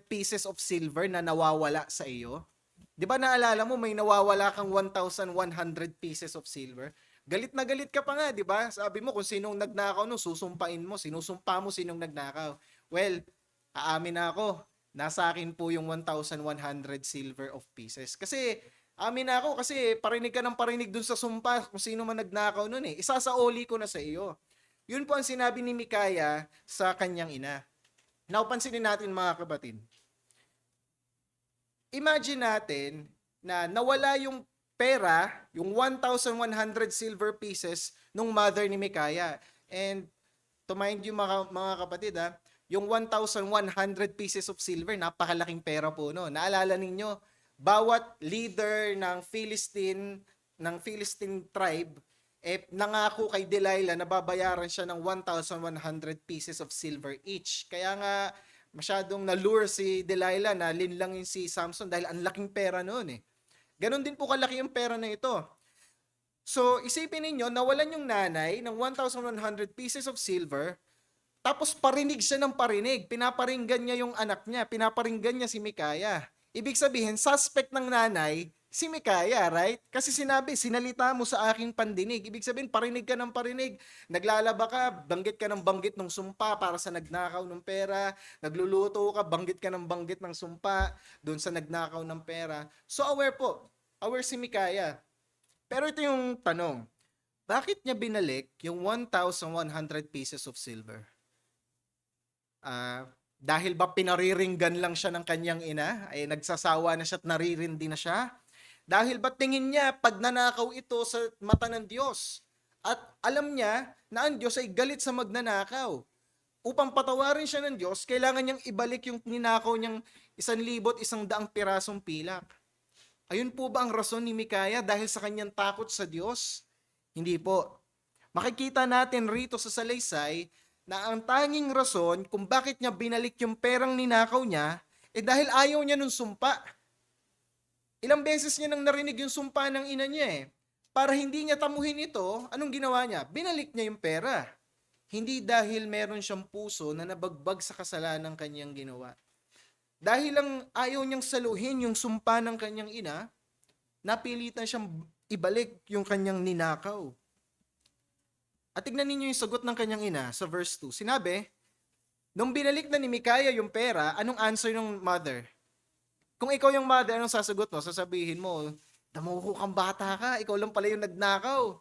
pieces of silver na nawawala sa iyo? Di ba naalala mo may nawawala kang 1,100 pieces of silver? Galit na galit ka pa nga, di ba? Sabi mo kung sinong nagnakaw no, susumpain mo, sinusumpa mo sinong nagnakaw. Well, aamin na ako, nasa akin po yung 1,100 silver of pieces. Kasi, amin na ako kasi parinig ka ng parinig dun sa sumpa kung sino man nagnakaw nun eh. Isasaoli ko na sa iyo. Yun po ang sinabi ni Micaiah sa kanyang ina. Now, pansinin natin mga kapatid. Imagine natin na nawala yung pera, yung 1,100 silver pieces nung mother ni Micaiah. And to mind you mga kapatid yung 1,100 pieces of silver, napakalaking pera po no. Naalala ninyo, bawat leader ng Philistine tribe nangako kay Delilah na babayaran siya ng 1,100 pieces of silver each. Kaya nga masyadong nalure si Delilah na linlangin si Samson dahil ang laking pera noon eh. Ganon din po kalaki yung pera na ito. So, isipin ninyo, nawalan yung nanay ng 1,100 pieces of silver, tapos parinig siya ng parinig. Pinaparinggan niya yung anak niya, pinaparinggan niya si Micaiah. Ibig sabihin, suspect ng nanay, si Micaiah, right? Kasi sinabi, sinalita mo sa aking pandinig. Ibig sabihin, parinig ka ng parinig. Naglalaba ka, banggit ka ng banggit ng sumpa para sa nagnakaw ng pera. Nagluluto ka, banggit ka ng banggit ng sumpa doon sa nagnakaw ng pera. So aware po, aware si Micaiah. Pero ito yung tanong, Bakit niya binalik yung 1,100 pieces of silver? Dahil ba pinariringgan lang siya ng kanyang ina? Ay nagsasawa na siya at naririndi na siya? Dahil ba tingin niya pag nanakaw ito sa mata ng Diyos? At alam niya na ang Diyos ay galit sa magnanakaw. Upang patawarin siya ng Diyos, kailangan niyang ibalik yung ninakaw niyang 1,100 pirasong pilak. Ayun po ba ang rason ni Mikaya dahil sa kanyang takot sa Diyos? Hindi po. Makikita natin rito sa salaysay na ang tanging rason kung bakit niya binalik yung perang ninakaw niya, dahil ayaw niya nung sumpa. Ilang beses niya nang narinig yung sumpa ng ina niya Para hindi niya tamuhin ito, anong ginawa niya? Binalik niya yung pera. Hindi dahil meron siyang puso na nabagbag sa kasalanan ng kanyang ginawa. Dahil lang ayaw niyang saluhin yung sumpa ng kanyang ina, napilitan siyang ibalik yung kanyang ninakaw. At tignan ninyo yung sagot ng kanyang ina sa verse 2. Sinabi, nung binalik na ni Mikaya yung pera, anong answer ng mother? Kung ikaw yung mother, anong sasagot mo? Sasabihin mo, damuko kang bata ka, ikaw lang pala yung nagnakaw.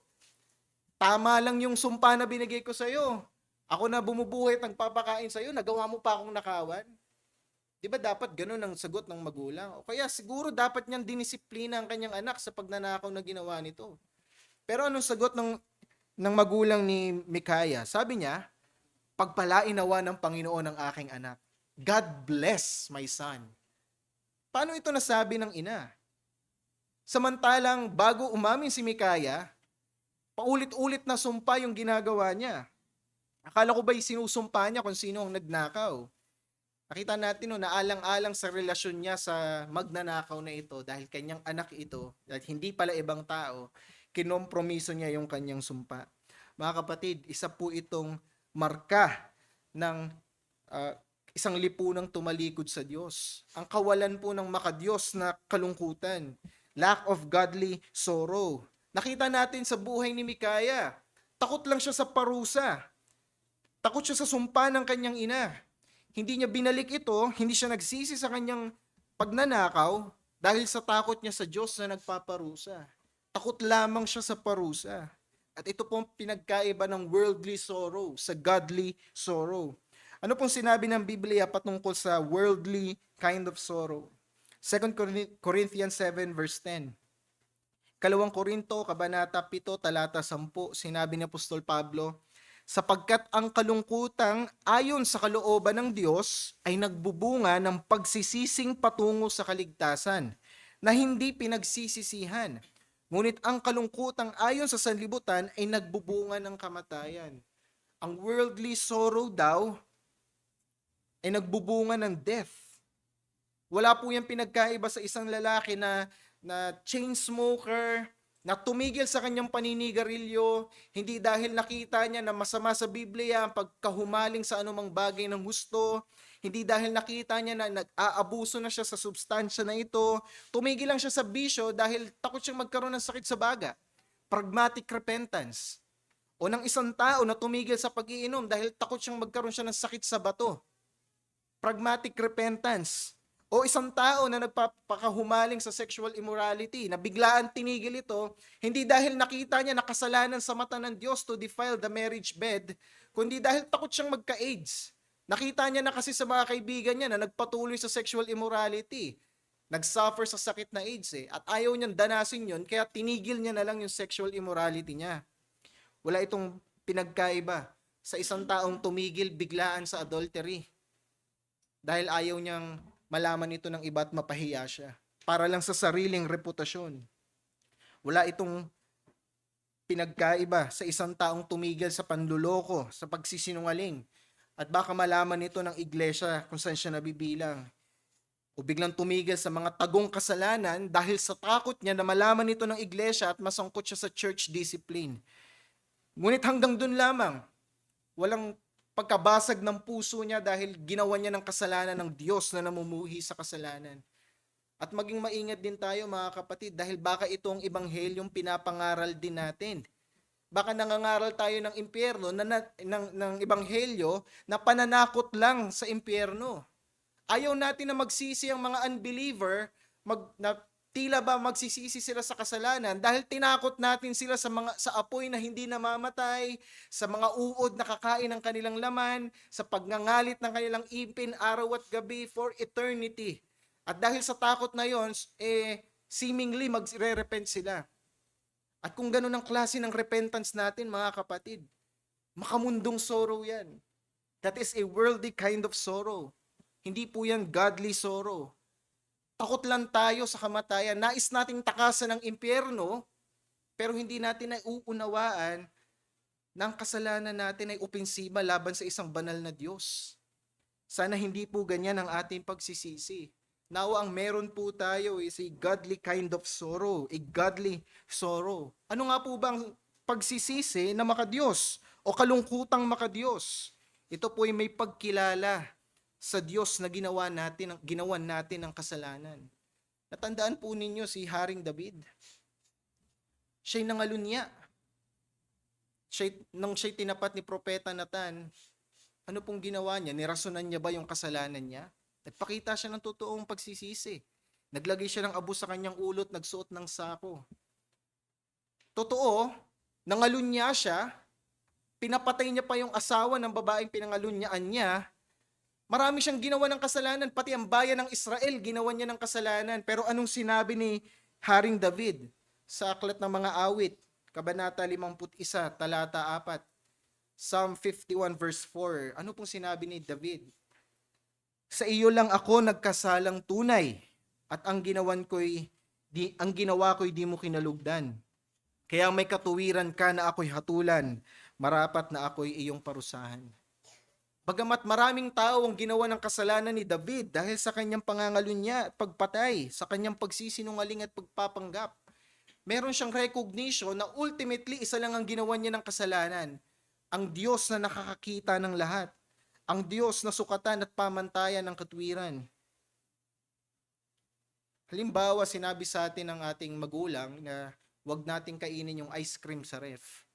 Tama lang yung sumpa na binigay ko sa'yo. Ako na bumubuhay at nagpapakain sa'yo, nagawa mo pa akong nakawan. Di ba dapat ganun ang sagot ng magulang? O kaya siguro dapat niyang dinisiplina ang kanyang anak sa pagnanakaw na ginawa nito. Pero anong sagot ng magulang ni Mikaya? Sabi niya, pagpalain nawa ng Panginoon ang aking anak. God bless my son. Paano ito nasabi ng ina? Samantalang bago umamin si Mikaya, paulit-ulit na sumpa yung ginagawa niya. Akala ko ba'y sinusumpa niya kung sino ang nagnakaw? Nakita natin naalang-alang sa relasyon niya sa magnanakaw na ito dahil kanyang anak ito, dahil hindi pala ibang tao, kinompromiso niya yung kanyang sumpa. Mga kapatid, isa po itong marka ng isang lipunang tumalikod sa Diyos. Ang kawalan po ng makadiyos na kalungkutan. Lack of godly sorrow. Nakita natin sa buhay ni Mikaya, takot lang siya sa parusa. Takot siya sa sumpa ng kanyang ina. Hindi niya binalik ito, hindi siya nagsisi sa kanyang pagnanakaw dahil sa takot niya sa Diyos na nagpaparusa. Takot lamang siya sa parusa. At ito pong pinagkaiba ng worldly sorrow sa godly sorrow. Ano pong sinabi ng Biblia patungkol sa worldly kind of sorrow? 2 Corinthians 7 verse 10. 2 Korinto, Kabanata 7, talata 10, sinabi ni Apostol Pablo, sapagkat ang kalungkutang ayon sa kalooban ng Diyos ay nagbubunga ng pagsisising patungo sa kaligtasan na hindi pinagsisisihan. Ngunit ang kalungkutang ayon sa sanlibutan ay nagbubunga ng kamatayan. Ang worldly sorrow daw ay nagbubunga ng death. Wala po yung pinagkaiba sa isang lalaki na chain smoker, na tumigil sa kanyang paninigarilyo, hindi dahil nakita niya na masama sa Biblia ang pagkahumaling sa anumang bagay ng gusto, hindi dahil nakita niya na nag-aabuso na siya sa substansya na ito, tumigil lang siya sa bisyo dahil takot siyang magkaroon ng sakit sa baga. Pragmatic repentance. O ng isang tao na tumigil sa pag-iinom dahil takot siyang magkaroon siya ng sakit sa bato. Pragmatic repentance. O isang tao na nagpapakahumaling sa sexual immorality, na biglaan tinigil ito, hindi dahil nakita niya na kasalanan sa mata ng Diyos to defile the marriage bed, kundi dahil takot siyang magka-AIDS. Nakita niya na kasi sa mga kaibigan niya na nagpatuloy sa sexual immorality, nagsuffer sa sakit na AIDS at ayaw niyang danasin yun, kaya tinigil niya na lang yung sexual immorality niya. Wala itong pinagkaiba sa isang taong tumigil biglaan sa adultery dahil ayaw niyang malaman ito ng iba at mapahiya siya para lang sa sariling reputasyon. Wala itong pinagkaiba sa isang taong tumigil sa panluloko, sa pagsisinungaling, at baka malaman ito ng iglesia kung saan siya nabibilang. O biglang tumigil sa mga tagong kasalanan dahil sa takot niya na malaman ito ng iglesia at masangkot siya sa church discipline. Ngunit hanggang dun lamang, walang pagkabasag ng puso niya dahil ginawa niya ng kasalanan ng Diyos na namumuhi sa kasalanan. At maging maingat din tayo mga kapatid dahil baka ito ang ebanghelyong pinapangaral din natin. Baka nangangaral tayo ng impyerno, ng ebanghelyo na pananakot lang sa impyerno. Ayaw natin na magsisi ang mga unbeliever na Tila ba magsisisi sila sa kasalanan dahil tinakot natin sila sa apoy na hindi namamatay, sa mga uod na kakain ng kanilang laman, sa pagngangalit ng kanilang ipin araw at gabi for eternity. At dahil sa takot na yon, seemingly magre-repent sila. At kung ganun ang klase ng repentance natin, mga kapatid, makamundong sorrow yan. That is a worldly kind of sorrow. Hindi po yan godly sorrow. Takot lang tayo sa kamatayan. Nais nating takasan ng impyerno, pero hindi natin nauunawaan na ang kasalanan natin ay opensiba laban sa isang banal na Diyos. Sana hindi po ganyan ang ating pagsisisi. Nawa ang meron po tayo is a godly kind of sorrow, a godly sorrow. Ano nga po bang pagsisisi na makadiyos o kalungkutang makadiyos? Ito po ay may pagkilala sa Diyos na ginawan natin ng kasalanan. Natandaan po ninyo si Haring David. Siya'y nangalunya. Nang siya'y tinapat ni Propeta Nathan, ano pong ginawa niya? Nirasonan niya ba yung kasalanan niya? Nagpakita siya ng totoong pagsisisi. Naglagay siya ng abo sa kanyang ulot, nagsuot ng sako. Totoo, nangalunya siya, pinapatay niya pa yung asawa ng babaeng pinangalunyaan niya. Marami siyang ginawa ng kasalanan, pati ang bayan ng Israel ginawa niya ng kasalanan. Pero anong sinabi ni Haring David sa Aklat ng Mga Awit, Kabanata 51, talata 4, Psalm 51 verse 4. Ano pong sinabi ni David? Sa iyo lang ako nagkasalang tunay, at ang ginawa ko'y di mo kinalugdan. Kaya may katuwiran ka na ako'y hatulan, marapat na ako'y iyong parusahan. Bagamat maraming tao ang ginawa ng kasalanan ni David dahil sa kanyang pangangalunya at pagpatay, sa kanyang pagsisinungaling at pagpapanggap, meron siyang recognition na ultimately isa lang ang ginawa niya ng kasalanan. Ang Diyos na nakakakita ng lahat. Ang Diyos na sukatan at pamantayan ng katwiran. Halimbawa, sinabi sa atin ng ating magulang na huwag nating kainin yung ice cream sa ref.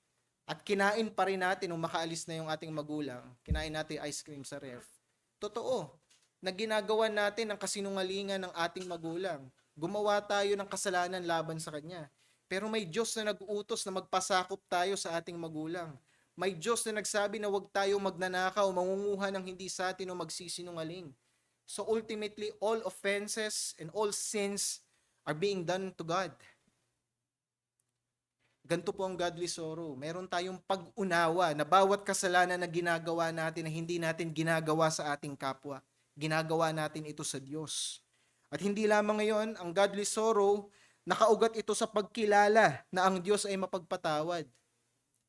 At kinain pa rin natin nung makaalis na yung ating magulang, kinain natin ice cream sa ref. Totoo, na ginagawa natin ang kasinungalingan ng ating magulang. Gumawa tayo ng kasalanan laban sa kanya. Pero may Diyos na nag-uutos na magpasakop tayo sa ating magulang. May Diyos na nagsabi na huwag tayo magnanakaw, mangunguha ng hindi sa atin o magsisinungaling. So ultimately, all offenses and all sins are being done to God. Ganito po ang godly sorrow. Meron tayong pag-unawa na bawat kasalanan na ginagawa natin na hindi natin ginagawa sa ating kapwa. Ginagawa natin ito sa Diyos. At hindi lamang ngayon, ang godly sorrow, nakaugat ito sa pagkilala na ang Diyos ay mapagpatawad.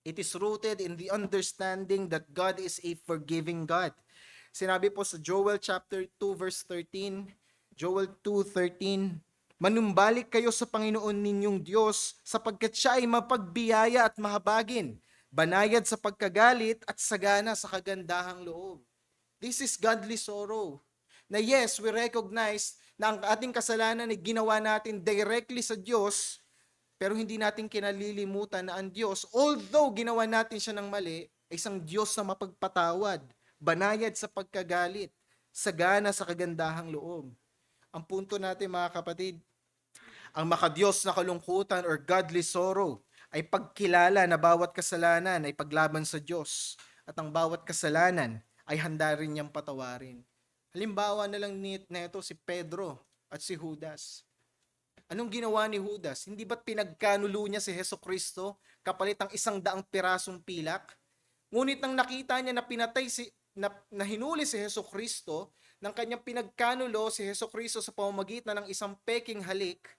It is rooted in the understanding that God is a forgiving God. Sinabi po sa Joel chapter 2 verse 13, Joel 2:13, manumbalik kayo sa Panginoon ninyong Diyos sapagkat siya ay mapagbiyaya at mahabagin, banayad sa pagkagalit at sagana sa kagandahang loob. This is godly sorrow. Na yes, we recognize na ang ating kasalanan ay ginawa natin directly sa Diyos, pero hindi natin kinalilimutan na ang Diyos, although ginawa natin siya ng mali, ay isang Diyos na mapagpatawad, banayad sa pagkagalit, sagana sa kagandahang loob. Ang punto natin mga kapatid, ang makadiyos na kalungkutan or godly sorrow ay pagkilala na bawat kasalanan ay paglaban sa Diyos at ang bawat kasalanan ay handa rin niyang patawarin. Halimbawa na lang neto si Pedro at si Judas. Anong ginawa ni Judas? Hindi ba't pinagkanulo niya si Hesukristo kapalit ang 100 pirasong pilak? Ngunit nang nakita niya na na hinuli si Hesukristo, nang kanyang pinagkanulo si Hesukristo sa pamamagitan ng isang peking halik,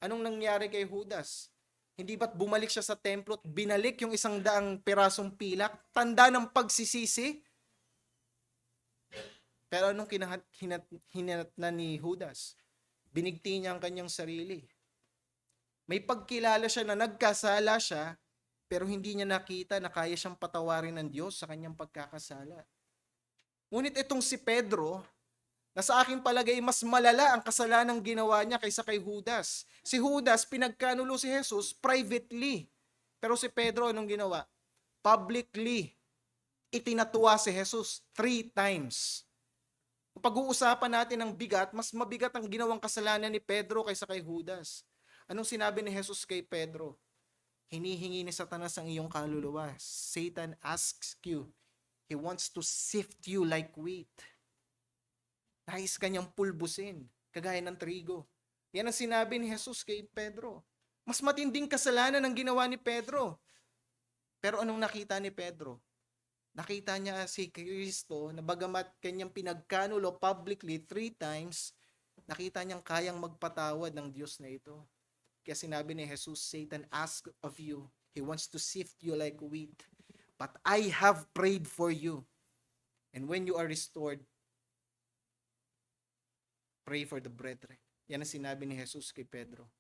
anong nangyari kay Judas? Hindi ba't bumalik siya sa templo at binalik yung 100 pirasong pilak? Tanda ng pagsisisi? Pero anong hinatnan ni Judas? Binigti niya ang kanyang sarili. May pagkilala siya na nagkasala siya, pero hindi niya nakita na kaya siyang patawarin ng Diyos sa kanyang pagkakasala. Ngunit itong si Pedro, na sa aking palagay mas malala ang kasalanang ginawa niya kaysa kay Judas. Si Judas, pinagkanulo si Jesus privately. Pero si Pedro, anong ginawa? Publicly. Itinatuwa si Jesus 3 times. Pag-uusapan natin ang bigat, mas mabigat ang ginawang kasalanan ni Pedro kaysa kay Judas. Anong sinabi ni Jesus kay Pedro? Hinihingi ni Satanas ang iyong kaluluwa. Satan asks you. He wants to sift you like wheat. Nais kanyang pulbusin, kagaya ng trigo. Yan ang sinabi ni Jesus kay Pedro. Mas matinding kasalanan ang ginawa ni Pedro. Pero anong nakita ni Pedro? Nakita niya si Kristo na bagamat kanyang pinagkanulo publicly 3 times, nakita niyang kayang magpatawad ng Diyos na ito. Kaya sinabi ni Jesus, Satan asks of you. He wants to sift you like wheat. But I have prayed for you. And when you are restored, pray for the brethren. Yan ang sinabi ni Jesus kay Pedro.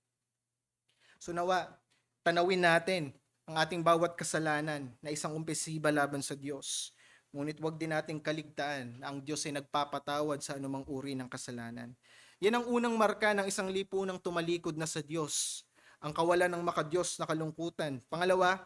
So nawa, tanawin natin ang ating bawat kasalanan na isang umpisiba laban sa Diyos. Ngunit wag din nating kaligtaan na ang Diyos ay nagpapatawad sa anumang uri ng kasalanan. Yan ang unang marka ng isang lipunang tumalikod na sa Diyos. Ang kawalan ng makadiyos na kalungkutan. Pangalawa,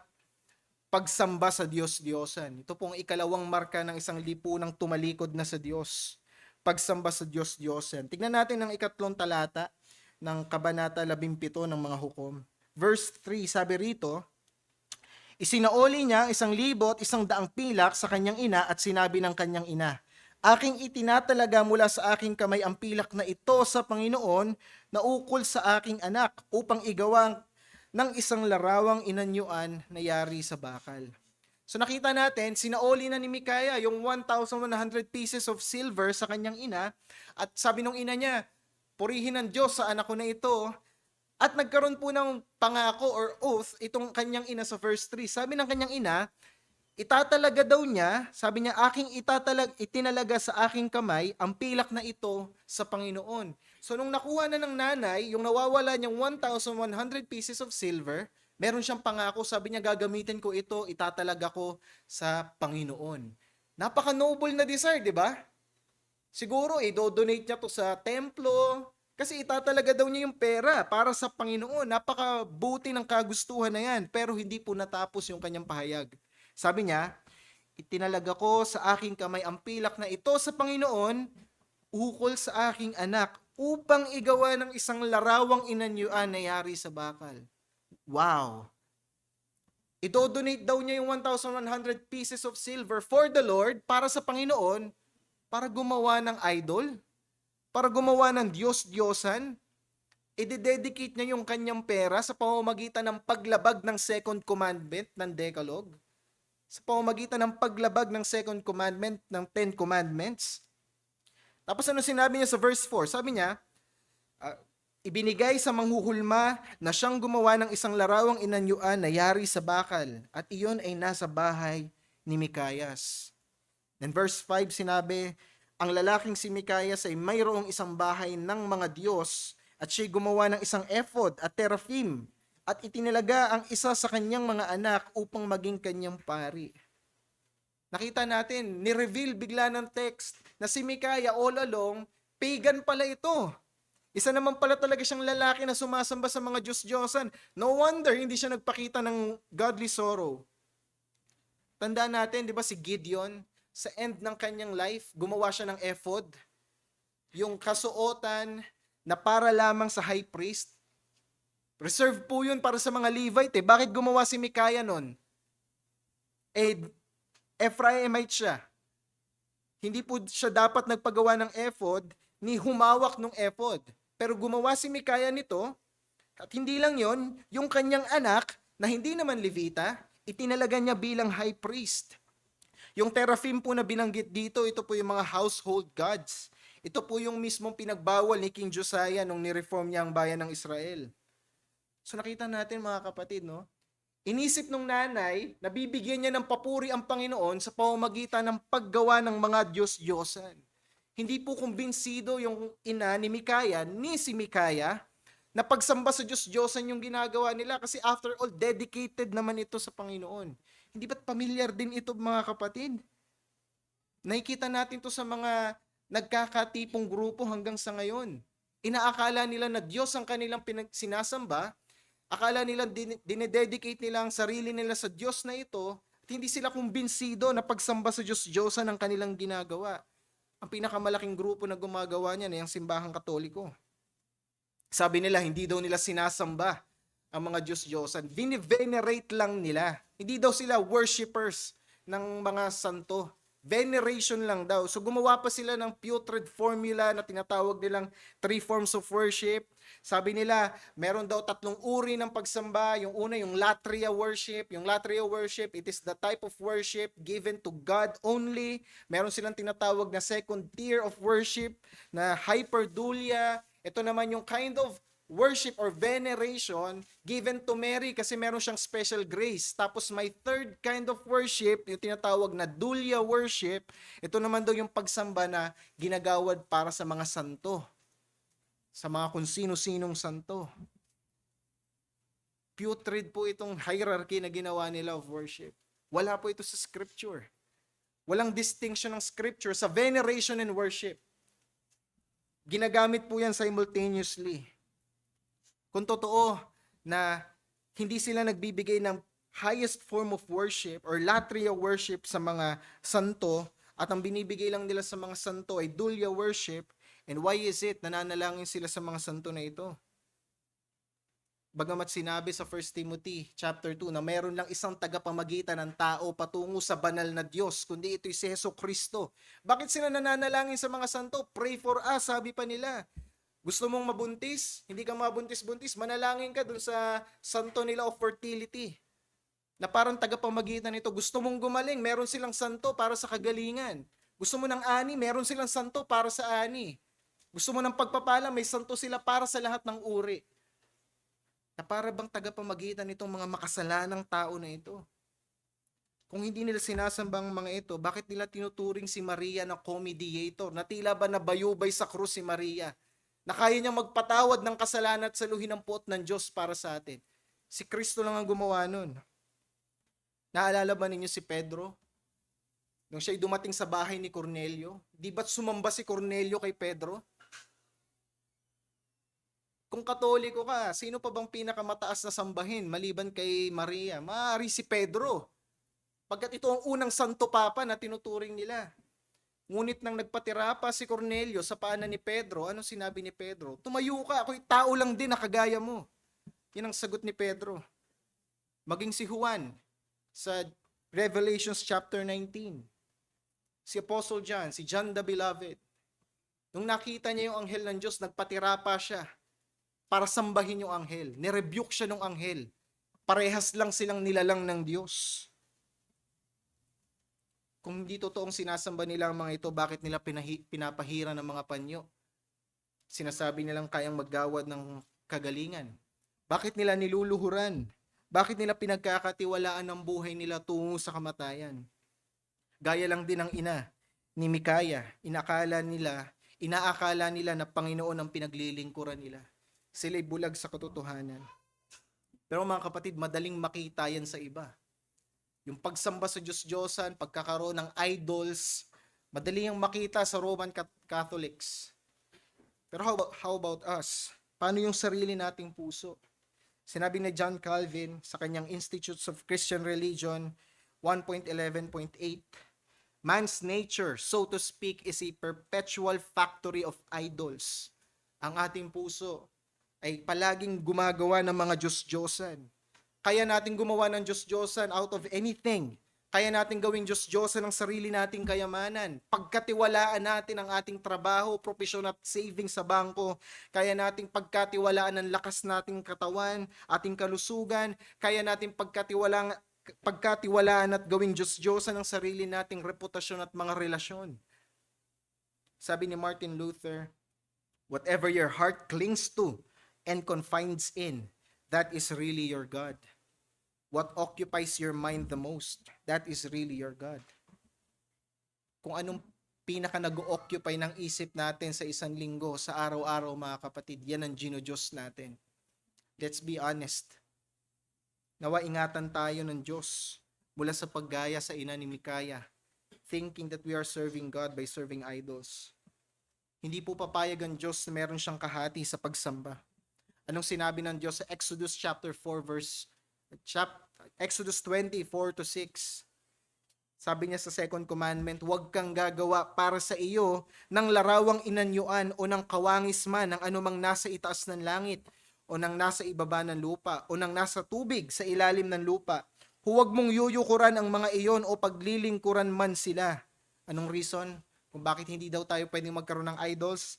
pagsamba sa Diyos-Diyosan. Ito pong ikalawang marka ng isang lipunang tumalikod na sa Diyos. Pagsamba sa Diyos-Diyosan. Tignan natin ang ikatlong talata ng Kabanata 17 ng mga Hukom. Verse 3, sabi rito, isinaoli niya 1,100 pilak sa kanyang ina at sinabi ng kanyang ina, aking itinatalaga mula sa aking kamay ang pilak na ito sa Panginoon na ukol sa aking anak upang igawa ng isang larawang inanyuan na yari sa bakal. So nakita natin, sinaoli na ni Mikaya yung 1,100 pieces of silver sa kanyang ina at sabi ng ina niya, purihin ng Diyos sa anak ko na ito. At nagkaroon po ng pangako or oath itong kanyang ina sa verse 3. Sabi ng kanyang ina, itatalaga daw niya, sabi niya, itinalaga sa aking kamay ang pilak na ito sa Panginoon. So nung nakuha na ng nanay, yung nawawala niyang 1,100 pieces of silver, meron siyang pangako, sabi niya, gagamitin ko ito, itatalaga ko sa Panginoon. Napaka-noble na desire, di ba? Siguro, do-donate niya to sa templo, kasi itatalaga daw niya yung pera para sa Panginoon. Napakabuti ng kagustuhan na yan, pero hindi po natapos yung kanyang pahayag. Sabi niya, itinalaga ko sa aking kamay ang pilak na ito sa Panginoon, ukol sa aking anak, upang igawa ng isang larawang inanyuan na yari sa bakal. Wow! Idodonate daw niya yung 1,100 pieces of silver for the Lord, para sa Panginoon, para gumawa ng idol, para gumawa ng Diyos-Diyosan. I-dedicate niya yung kanyang pera sa pamamagitan ng paglabag ng second commandment ng Decalogue, sa pamamagitan ng paglabag ng second commandment ng 10 commandments. Tapos ano sinabi niya sa verse 4? Sabi niya, ibinigay sa manghuhulma na siyang gumawa ng isang larawang inanyuan na yari sa bakal, at iyon ay nasa bahay ni Mikayas. And verse 5 sinabi, ang lalaking si Mikayas ay mayroong isang bahay ng mga Diyos at siya'y gumawa ng isang ephod at teraphim at itinalaga ang isa sa kanyang mga anak upang maging kanyang pari. Nakita natin, ni-reveal bigla ng text na si Mikaya all along, pagan pala ito. Isa naman pala talaga siyang lalaki na sumasamba sa mga Diyos-Diyosan. No wonder hindi siya nagpakita ng godly sorrow. Tandaan natin, di ba si Gideon, sa end ng kanyang life, gumawa siya ng ephod, yung kasuotan na para lamang sa high priest. Reserve po yun para sa mga Levite. Bakit gumawa si Mikaya nun? Ephraimite siya. Hindi po siya dapat nagpagawa ng ephod, ni humawak ng ephod. Pero gumawa si Mikaya nito, at hindi lang yon, yung kanyang anak, na hindi naman Levita, itinalaga niya bilang high priest. Yung teraphim po na binanggit dito, ito po yung mga household gods. Ito po yung mismong pinagbawal ni King Josiah nung nireform niya ang bayan ng Israel. So nakita natin mga kapatid, no? Inisip nung nanay na bibigyan niya ng papuri ang Panginoon sa pamamagitan ng paggawa ng mga Diyos-Diyosan. Hindi po kumbinsido yung ina ni Mikaya, ni si Mikaya, na pagsamba sa Diyos-Diyosan yung ginagawa nila kasi after all, dedicated naman ito sa Panginoon. Hindi ba't familiar din ito mga kapatid? Nakikita natin to sa mga nagkakatipong grupo hanggang sa ngayon. Inaakala nila na Diyos ang kanilang sinasamba, akala nila dinededicate nila ang sarili nila sa Diyos na ito, at hindi sila kumbinsido na pagsamba sa Diyos-Diyosan ang kanilang ginagawa. Ang pinakamalaking grupo na gumagawa niyan ay ang simbahang Katoliko. Sabi nila, hindi daw nila sinasamba ang mga Diyos-Diyosan. Venerate lang nila. Hindi daw sila worshipers ng mga santo. Veneration lang daw. So gumawa pa sila ng putrid formula na tinatawag nilang 3 forms of worship. Sabi nila, meron daw 3 uri ng pagsamba. Yung una, yung latria worship. Yung latria worship, it is the type of worship given to God only. Meron silang tinatawag na second tier of worship na hyperdulia. Ito naman yung kind of worship or veneration given to Mary kasi meron siyang special grace. Tapos may third kind of worship, yung tinatawag na dulia worship. Ito naman daw yung pagsamba na ginagawad para sa mga santo. Sa mga kung sino-sinong santo. Putrid po itong hierarchy na ginawa nila of worship. Wala po ito sa scripture. Walang distinction ng scripture sa veneration and worship. Ginagamit po yan simultaneously. Kung totoo na hindi sila nagbibigay ng highest form of worship or latria worship sa mga santo at ang binibigay lang nila sa mga santo ay dulia worship, and why is it nananalangin sila sa mga santo na ito? Bagamat sinabi sa 1 Timothy chapter 2 na meron lang isang tagapamagitan ng tao patungo sa banal na Diyos, kundi ito'y si Jesucristo. Bakit sila nananalangin sa mga santo? Pray for us, sabi pa nila. Gusto mong mabuntis? Hindi ka mabuntis-buntis? Manalangin ka dun sa santo nila of fertility. Na parang tagapamagitan nito. Gusto mong gumaling? Meron silang santo para sa kagalingan. Gusto mo ng ani? Meron silang santo para sa ani. Gusto mo ng pagpapala? May santo sila para sa lahat ng uri. Na para bang tagapamagitan nitong mga makasalanang tao na ito. Kung hindi nila sinasambang mga ito, bakit nila tinuturing si Maria na co-mediator? Na tila ba nabayubay sa krus si Maria? Na kaya niyang magpatawad ng kasalanan at saluhin ang puot ng Diyos para sa atin. Si Kristo lang ang gumawa nun. Naalala ba ninyo si Pedro? Nung siya'y dumating sa bahay ni Cornelio, di ba't sumamba si Cornelio kay Pedro? Kung Katoliko ka, sino pa bang pinakamataas na sambahin maliban kay Maria? Maaari si Pedro. Pagkat ito ang unang santo papa na tinuturing nila. Ngunit nang nagpatira pa si Cornelio sa paanan ni Pedro, anong sinabi ni Pedro? Tumayo ka, ako'y tao lang din na kagaya mo. Yan ang sagot ni Pedro. Maging si Juan sa Revelations chapter 19. Si Apostle John, si John the Beloved. Nung nakita niya yung anghel ng Diyos, nagpatira pa siya para sambahin yung anghel. Nirebuke siya ng anghel. Parehas lang silang nilalang ng Diyos. Kung hindi totoong sinasamba nila ang mga ito, bakit nila pinapahira ng mga panyo? Sinasabi nilang kayang maggawad ng kagalingan. Bakit nila niluluhuran? Bakit nila pinagkakatiwalaan ang buhay nila tungo sa kamatayan? Gaya lang din ng ina ni Mikaya, inaakala nila na Panginoon ang pinaglilingkuran nila. Sila'y bulag sa katotohanan. Pero mga kapatid, madaling makita yan sa iba. Yung pagsamba sa Diyos-Diyosan, pagkakaroon ng idols, madali yung makita sa Roman Catholics. Pero how about us? Paano yung sarili nating puso? Sinabi ni John Calvin sa kanyang Institutes of Christian Religion 1.11.8, man's nature, so to speak, is a perpetual factory of idols. Ang ating puso ay palaging gumagawa ng mga Diyos-Diyosan. Kaya natin gumawa ng Diyos-Diyosan out of anything. Kaya natin gawing Diyos-Diyosan ang sarili nating kayamanan. Pagkatiwalaan natin ang ating trabaho, propesyon at savings sa bangko. Kaya nating pagkatiwalaan ang lakas nating katawan, ating kalusugan. Kaya nating pagkatiwalaan at gawing Diyos-Diyosan ang sarili nating reputasyon at mga relasyon. Sabi ni Martin Luther, whatever your heart clings to and confines in, that is really your God. What occupies your mind the most, that is really your God. Kung anong pinaka nag-occupy ng isip natin sa isang linggo, sa araw-araw mga kapatid, yan ang Diyos natin. Let's be honest. Nawa ingatan tayo ng Diyos mula sa paggaya sa ina ni Mikaya, thinking that we are serving God by serving idols. Hindi po papayag ang Diyos na meron siyang kahati sa pagsamba. Anong sinabi ng Diyos sa Exodus chapter 4 Exodus 20:4-6? Sabi niya sa second commandment, huwag kang gagawa para sa iyo ng larawang inanyuan o ng kawangis man ng anumang nasa itaas ng langit o ng nasa ibaba ng lupa o ng nasa tubig sa ilalim ng lupa. Huwag mong yuyukuran ang mga iyon o paglilingkuran man sila. Anong reason kung bakit hindi daw tayo pwedeng magkaroon ng idols?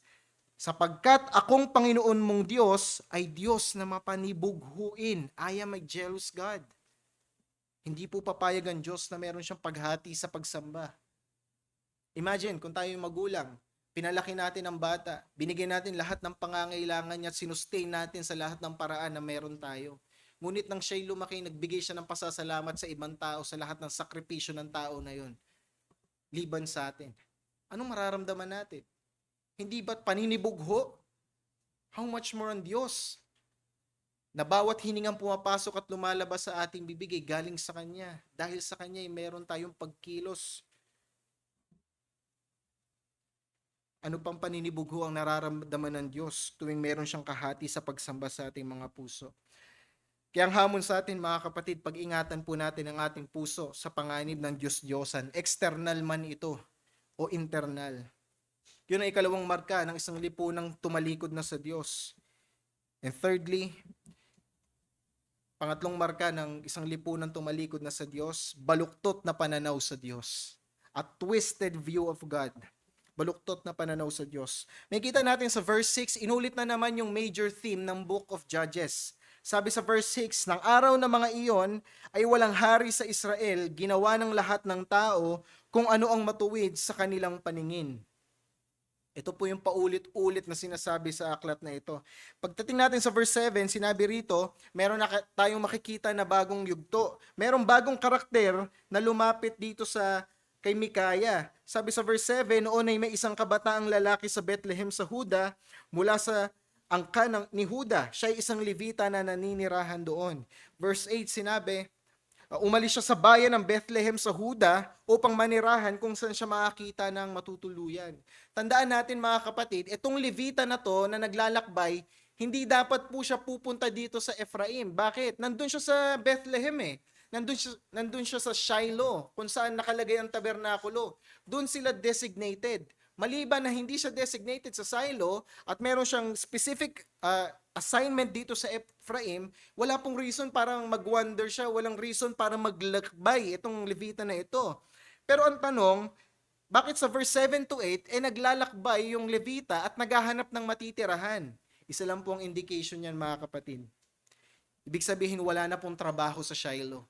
Sapagkat akong Panginoon mong Diyos ay Diyos na mapanibughuin. I am a jealous God. Hindi po papayag ang Diyos na meron siyang paghati sa pagsamba. Imagine kung tayo yung magulang, pinalaki natin ang bata, binigyan natin lahat ng pangangailangan niya at sinustain natin sa lahat ng paraan na meron tayo. Ngunit nang siya'y lumaki, nagbigay siya ng pasasalamat sa ibang tao sa lahat ng sakripisyo ng tao na yon, liban sa atin. Anong mararamdaman natin? Hindi ba't paninibugho? How much more ang Diyos? Na bawat hiningang pumapasok at lumalabas sa ating bibig ay galing sa Kanya. Dahil sa Kanya ay meron tayong pagkilos. Ano pang paninibugho ang nararamdaman ng Diyos tuwing meron siyang kahati sa pagsamba sa ating mga puso? Kaya ang hamon sa atin, mga kapatid, pag-ingatan po natin ang ating puso sa panganib ng Diyos-Diyosan. External man ito o internal. Yun ang ikalawang marka ng isang lipunang tumalikod na sa Diyos. And thirdly, pangatlong marka ng isang lipunan tumalikod na sa Diyos, baluktot na pananaw sa Diyos. A twisted view of God. Baluktot na pananaw sa Diyos. May kita natin sa verse 6, inulit na naman yung major theme ng Book of Judges. Sabi sa verse 6, ng araw na mga iyon ay walang hari sa Israel, ginawa ng lahat ng tao kung ano ang matuwid sa kanilang paningin. Ito po yung paulit-ulit na sinasabi sa aklat na ito. Pagdating natin sa verse 7, sinabi rito, meron na tayong makikita na bagong yugto. Merong bagong karakter na lumapit dito sa kay Mikaya. Sabi sa verse 7, noon ay may isang kabataang lalaki sa Bethlehem sa Huda, mula sa angka ni Huda. Siya ay isang Levita na naninirahan doon. Verse 8, sinabi, umalis siya sa bayan ng Bethlehem sa Huda upang manirahan kung saan siya makakita ng matutuluyan. Tandaan natin mga kapatid, itong Levita na to na naglalakbay, hindi dapat po siya pupunta dito sa Ephraim. Bakit? Nandun siya sa Bethlehem eh. Nandun siya sa Shiloh, kung saan nakalagay ang tabernakulo. Doon sila designated. Maliban na hindi siya designated sa Shiloh at meron siyang specific assignment dito sa Ephraim, wala pong reason para mag-wander siya, walang reason para maglakbay itong Levita na ito. Pero ang tanong, bakit sa verse 7 to 8, naglalakbay yung Levita at naghahanap ng matitirahan? Isa lang po ang indication yan mga kapatid. Ibig sabihin, wala na pong trabaho sa Shiloh.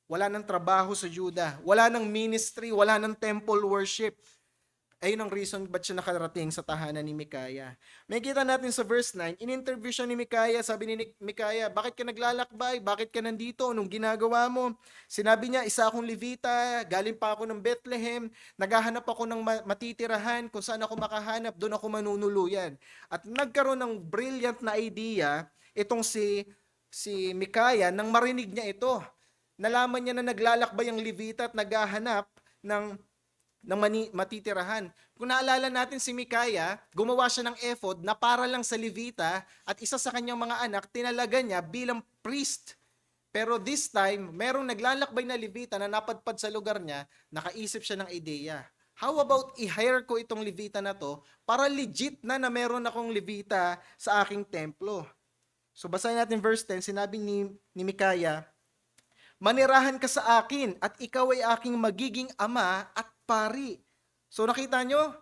Wala nang trabaho sa Judah. Wala nang ministry, wala nang temple worship. Ayun ang reason ba't siya nakarating sa tahanan ni Mikaya. May kita natin sa verse 9, in-interview siya ni Mikaya, sabi ni Mikaya, bakit ka naglalakbay? Bakit ka nandito? Anong ginagawa mo? Sinabi niya, isa akong Levita, galing pa ako ng Bethlehem, naghahanap ako ng matitirahan, kung saan ako makahanap, doon ako manunuluyan. At nagkaroon ng brilliant na idea, itong si Mikaya, nang marinig niya ito. Nalaman niya na naglalakbay ang Levita at naghahanap ng matitirahan. Kung naalala natin si Mikaya, gumawa siya ng ephod na para lang sa Levita at isa sa kanyang mga anak, tinalaga niya bilang priest. Pero this time, merong naglalakbay na Levita na napadpad sa lugar niya, nakaisip siya ng ideya. How about i-hire ko itong Levita na to para legit na meron akong Levita sa aking templo? So basahin natin verse 10, sinabi ni Mikaya, manirahan ka sa akin at ikaw ay aking magiging ama at pari. So nakita nyo,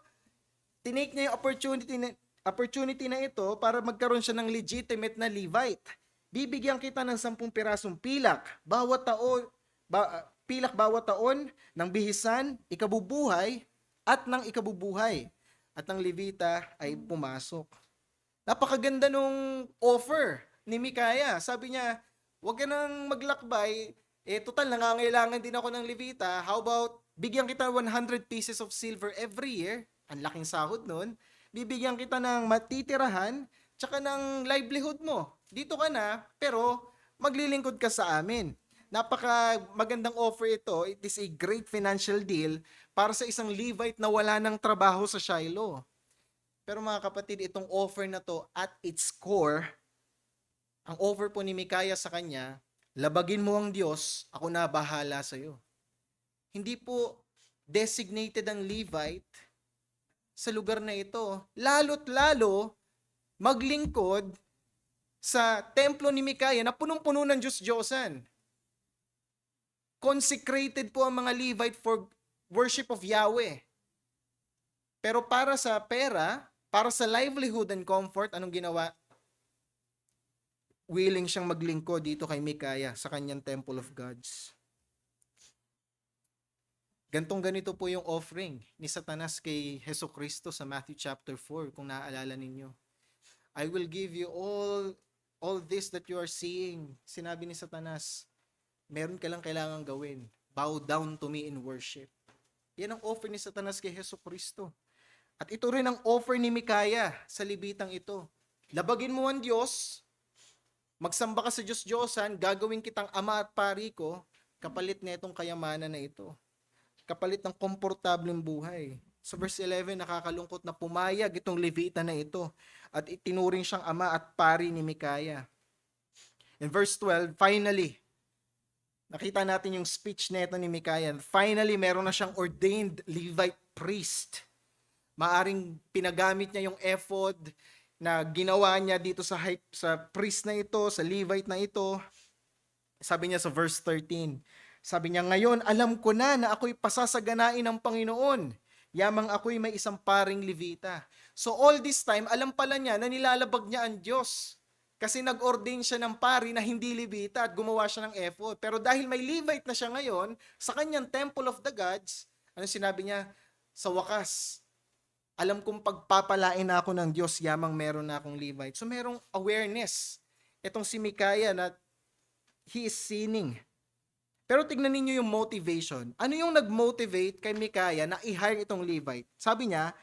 tinake niya yung opportunity na ito para magkaroon siya ng legitimate na Levite. Bibigyan kita ng 10 pirasong pilak bawat taon ng bihisan, ikabubuhay at ng ikabubuhay. At ang Levita ay pumasok. Napakaganda nung offer ni Mikaya. Sabi niya, huwag ka nang maglakbay, total nangangailangan din ako ng Levita. How about bigyan kita 100 pieces of silver every year? Ang laking sahod nun. Bibigyan kita ng matitirahan, tsaka ng livelihood mo. Dito ka na, pero maglilingkod ka sa amin. Napaka magandang offer ito. It is a great financial deal para sa isang Levite na wala ng trabaho sa Shiloh. Pero mga kapatid, itong offer na to at its core, ang offer po ni Mikaya sa kanya, labagin mo ang Diyos, ako na bahala sa iyo. Hindi po designated ang Levite sa lugar na ito. Lalo't lalo, maglingkod sa templo ni Mikaya na punong-puno ng Diyos-Diyosan. Consecrated po ang mga Levite for worship of Yahweh. Pero para sa pera, para sa livelihood and comfort, anong ginawa? Willing siyang maglingkod dito kay Mikaya sa kanyang temple of gods. Ganito po yung offering ni Satanas kay Hesus Kristo sa Matthew chapter 4, kung naaalala ninyo. I will give you all this that you are seeing. Sinabi ni Satanas, meron ka lang kailangan gawin. Bow down to me in worship. Yan ang offer ni Satanas kay Hesus Kristo. At ito rin ang offer ni Mikaya sa libitang ito. Labagin mo ang Diyos, magsamba ka sa Diyos-Diyosan, gagawin kitang ama at pari ko, kapalit na itong kayamanan na ito. Kapalit ng komportableng buhay. Sa verse 11, nakakalungkot na pumayag itong Levita na ito at itinuring siyang ama at pari ni Mikaya. In verse 12, finally, nakita natin yung speech nito ni Mikaya. Finally, meron na siyang ordained Levite priest. Maaring pinagamit niya yung ephod na ginawa niya dito sa priest na ito, sa Levite na ito. Sabi niya sa verse 13, sabi niya, ngayon alam ko na ako'y pasasaganain ng Panginoon. Yamang ako'y may isang paring Levita. So all this time, alam pala niya na nilalabag niya ang Diyos. Kasi nag-ordain siya ng pari na hindi Levita at gumawa siya ng ephod. Pero dahil may Levite na siya ngayon, sa kanyang temple of the gods, ano sinabi niya? Sa wakas, alam kong pagpapalain na ako ng Diyos, yamang meron na akong Levite. So merong awareness. Itong si Mikaya na he is sinning. Pero tignan ninyo yung motivation. Ano yung nag-motivate kay Mikaya na i-hire itong Levite? Sabi niya,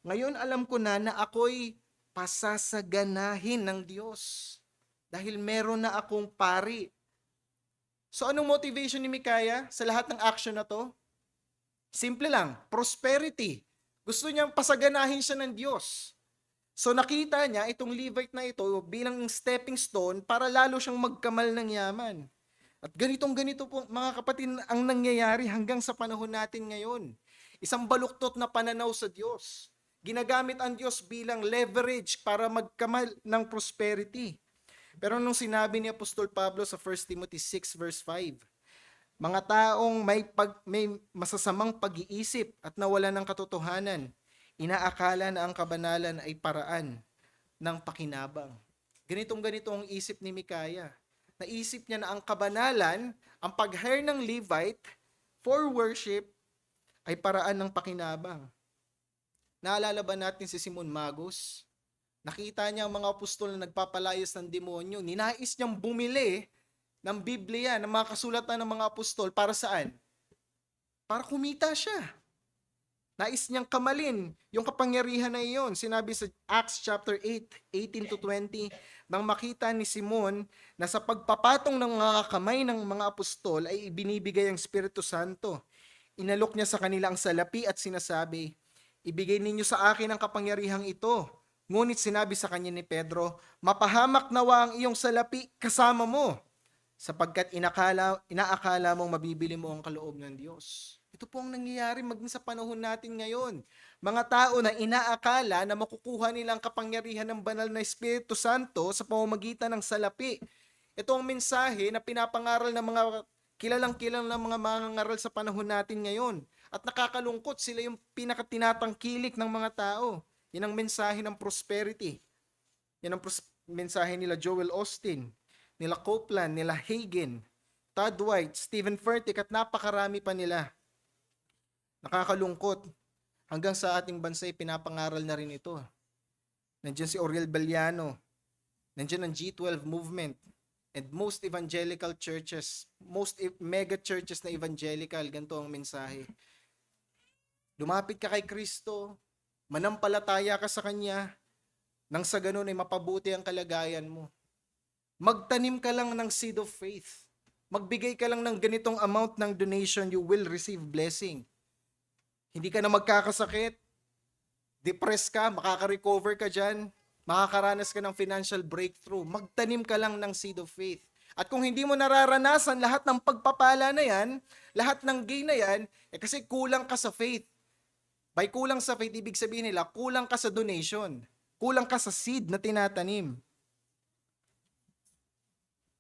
ngayon alam ko na ako'y pasasaganahin ng Diyos. Dahil meron na akong pari. So anong motivation ni Mikaya sa lahat ng action na to? Simple lang, prosperity. Gusto niyang pasaganahin siya ng Diyos. So nakita niya itong Levite na ito bilang stepping stone para lalo siyang magkamal ng yaman. At ganito po mga kapatid ang nangyayari hanggang sa panahon natin ngayon. Isang baluktot na pananaw sa Diyos. Ginagamit ang Diyos bilang leverage para magkamal ng prosperity. Pero nung sinabi ni Apostol Pablo sa 1 Timothy 6 verse 5, mga taong may masasamang pag-iisip at nawala ng katotohanan, inaakala na ang kabanalan ay paraan ng pakinabang. Ganito ang isip ni Mikaya. Naisip niya na ang kabanalan, ang pag-hire ng Levite for worship ay paraan ng pakinabang. Naalala ba natin si Simon Magus? Nakita niya ang mga apostol na nagpapalayas ng demonyo. Ninais niyang bumili ng Biblia, ng mga kasulatan ng mga apostol. Para saan? Para kumita siya. Nais niyang kamalin yung kapangyarihan na iyon. Sinabi sa Acts chapter 8, 18-20, nang makita ni Simon na sa pagpapatong ng mga kamay ng mga apostol ay ibinibigay ang Espiritu Santo. Inalok niya sa kanila ang salapi at sinasabi, ibigay ninyo sa akin ang kapangyarihang ito. Ngunit sinabi sa kanya ni Pedro, mapahamak nawa ang iyong salapi kasama mo, sapagkat inaakala mong mabibili mo ang kaloob ng Diyos. Ito po ang nangyayari maging sa panahon natin ngayon. Mga tao na inaakala na makukuha nilang kapangyarihan ng banal na Espiritu Santo sa pamamagitan ng salapi. Ito ang mensahe na pinapangaral ng mga kilalang mga mangangaral sa panahon natin ngayon. At nakakalungkot, sila yung pinakatinatangkilik ng mga tao. Yan ang mensahe ng prosperity. Yan ang mensahe nila Joel Austin, nila Copeland, nila Hagin, Todd White, Stephen Furtick at napakarami pa nila. Nakakalungkot. Hanggang sa ating bansa pinapangaral na rin ito. Nandiyan si Oriel Beliano. Nandiyan ang G12 movement. And most evangelical churches, most mega churches na evangelical, ganito ang mensahe. Lumapit ka kay Kristo, manampalataya ka sa Kanya, nang sa ganun ay mapabuti ang kalagayan mo. Magtanim ka lang ng seed of faith. Magbigay ka lang ng ganitong amount ng donation, you will receive blessing. Hindi ka na magkakasakit, depressed ka, makaka-recover ka dyan, makakaranas ka ng financial breakthrough. Magtanim ka lang ng seed of faith. At kung hindi mo nararanasan lahat ng pagpapala na yan, lahat ng gain na yan, kasi kulang ka sa faith. By kulang sa faith, ibig sabihin nila, kulang ka sa donation. Kulang ka sa seed na tinatanim.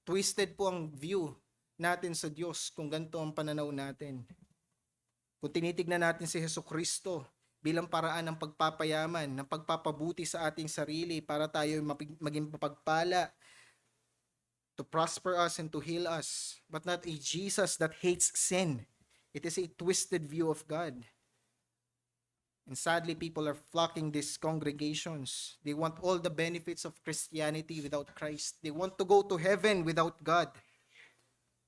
Twisted po ang view natin sa Diyos kung ganito ang pananaw natin. Kung tinitignan natin si Jesucristo bilang paraan ng pagpapayaman, ng pagpapabuti sa ating sarili para tayo maging mapagpala, to prosper us and to heal us, but not a Jesus that hates sin. It is a twisted view of God. And sadly, people are flocking these congregations. They want all the benefits of Christianity without Christ. They want to go to heaven without God.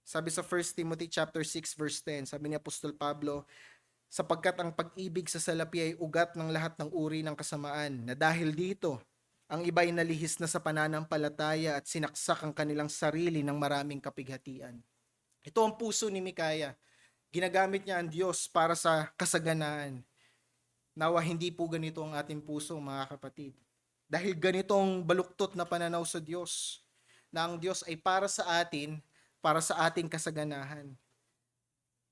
Sabi sa 1 Timothy chapter 6 verse 10, sabi ni Apostol Pablo, sapagkat ang pag-ibig sa salapi ay ugat ng lahat ng uri ng kasamaan, na dahil dito, ang iba ay nalihis na sa pananampalataya at sinaksak ang kanilang sarili ng maraming kapighatian. Ito ang puso ni Mikaya. Ginagamit niya ang Diyos para sa kasaganaan. Nawa hindi po ganito ang ating puso, mga kapatid. Dahil ganitong baluktot na pananaw sa Diyos, na ang Diyos ay para sa atin, para sa ating kasaganahan.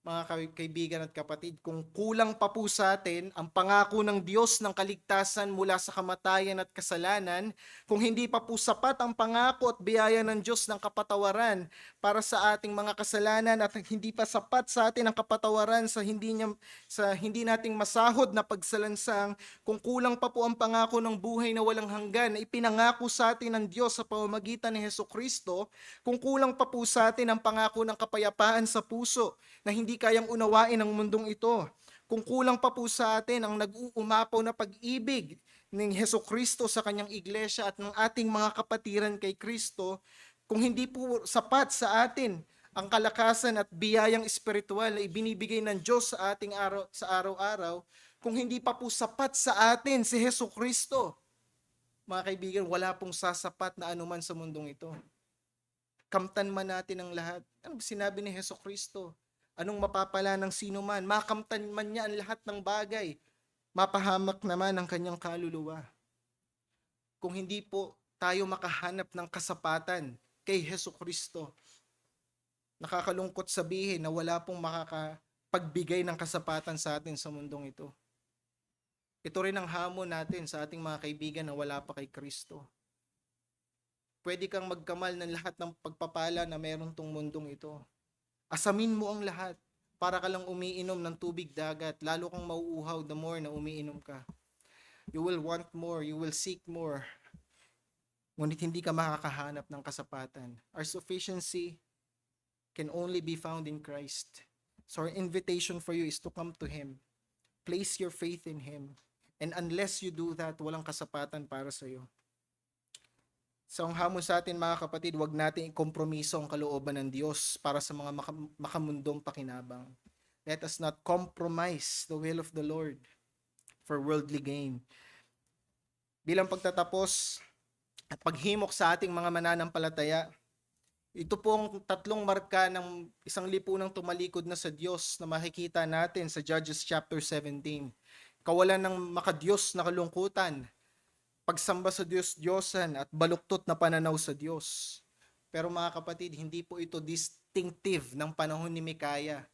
Mga kaibigan at kapatid, kung kulang pa po sa atin ang pangako ng Diyos ng kaligtasan mula sa kamatayan at kasalanan, kung hindi pa po sapat ang pangako at biyaya ng Diyos ng kapatawaran para sa ating mga kasalanan at hindi pa sapat sa atin ang kapatawaran sa hindi nating masahod na pagsalansang, kung kulang pa po ang pangako ng buhay na walang hanggan na ipinangako sa atin ng Diyos sa pamamagitan ni Jesucristo, kung kulang pa po sa atin ang pangako ng kapayapaan sa puso na hindi kayang unawain ang mundong ito, kung kulang pa po sa atin ang nag-uumapaw na pag-ibig ng Jesucristo sa kanyang iglesia at ng ating mga kapatiran kay Kristo, kung hindi po sapat sa atin ang kalakasan at biyayang espiritual na ibinibigay ng Diyos sa ating sa araw-araw, kung hindi pa po sapat sa atin si Jesucristo, mga kaibigan, wala pong sasapat na anuman sa mundong ito. Kamtan man natin ang lahat. Ano sinabi ni Jesucristo? Anong mapapala ng sino man? Makamtan man niya ang lahat ng bagay. Mapahamak naman ang kanyang kaluluwa. Kung hindi po tayo makahanap ng kasapatan kay Jesucristo, nakakalungkot sabihin na wala pong makakapagbigay ng kasapatan sa atin sa mundong ito. Ito rin ang hamon natin sa ating mga kaibigan na wala pa kay Kristo. Pwede kang magkamal ng lahat ng pagpapala na meron tong mundong ito. Asamin mo ang lahat para ka lang umiinom ng tubig dagat, lalo kang mauuhaw the more na umiinom ka. You will want more, you will seek more. Ngunit hindi ka makakahanap ng kasapatan. Our sufficiency can only be found in Christ. So our invitation for you is to come to Him. Place your faith in Him. And unless you do that, walang kasapatan para sa iyo. So ang hamon sa atin, mga kapatid, wag natin ikompromiso ang kalooban ng Diyos para sa mga makamundong pakinabang. Let us not compromise the will of the Lord for worldly gain. Bilang pagtatapos at paghimok sa ating mga mananampalataya, ito pong tatlong marka ng isang lipunang tumalikod na sa Diyos na makikita natin sa Judges chapter 17. Kawalan ng makadiyos na kalungkutan, pagsamba sa Diyos-Diyosan at baluktot na pananaw sa Diyos. Pero mga kapatid, hindi po ito distinctive ng panahon ni Mikaya.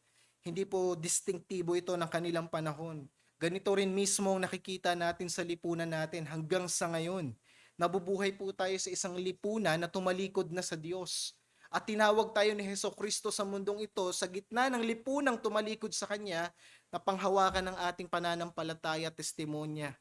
Hindi po distinktibo ito ng kanilang panahon. Ganito rin mismo ang nakikita natin sa lipunan natin hanggang sa ngayon. Nabubuhay po tayo sa isang lipunan na tumalikod na sa Diyos. At tinawag tayo ni Jesucristo sa mundong ito sa gitna ng lipunang tumalikod sa Kanya na panghawakan ng ating pananampalataya at testimonya.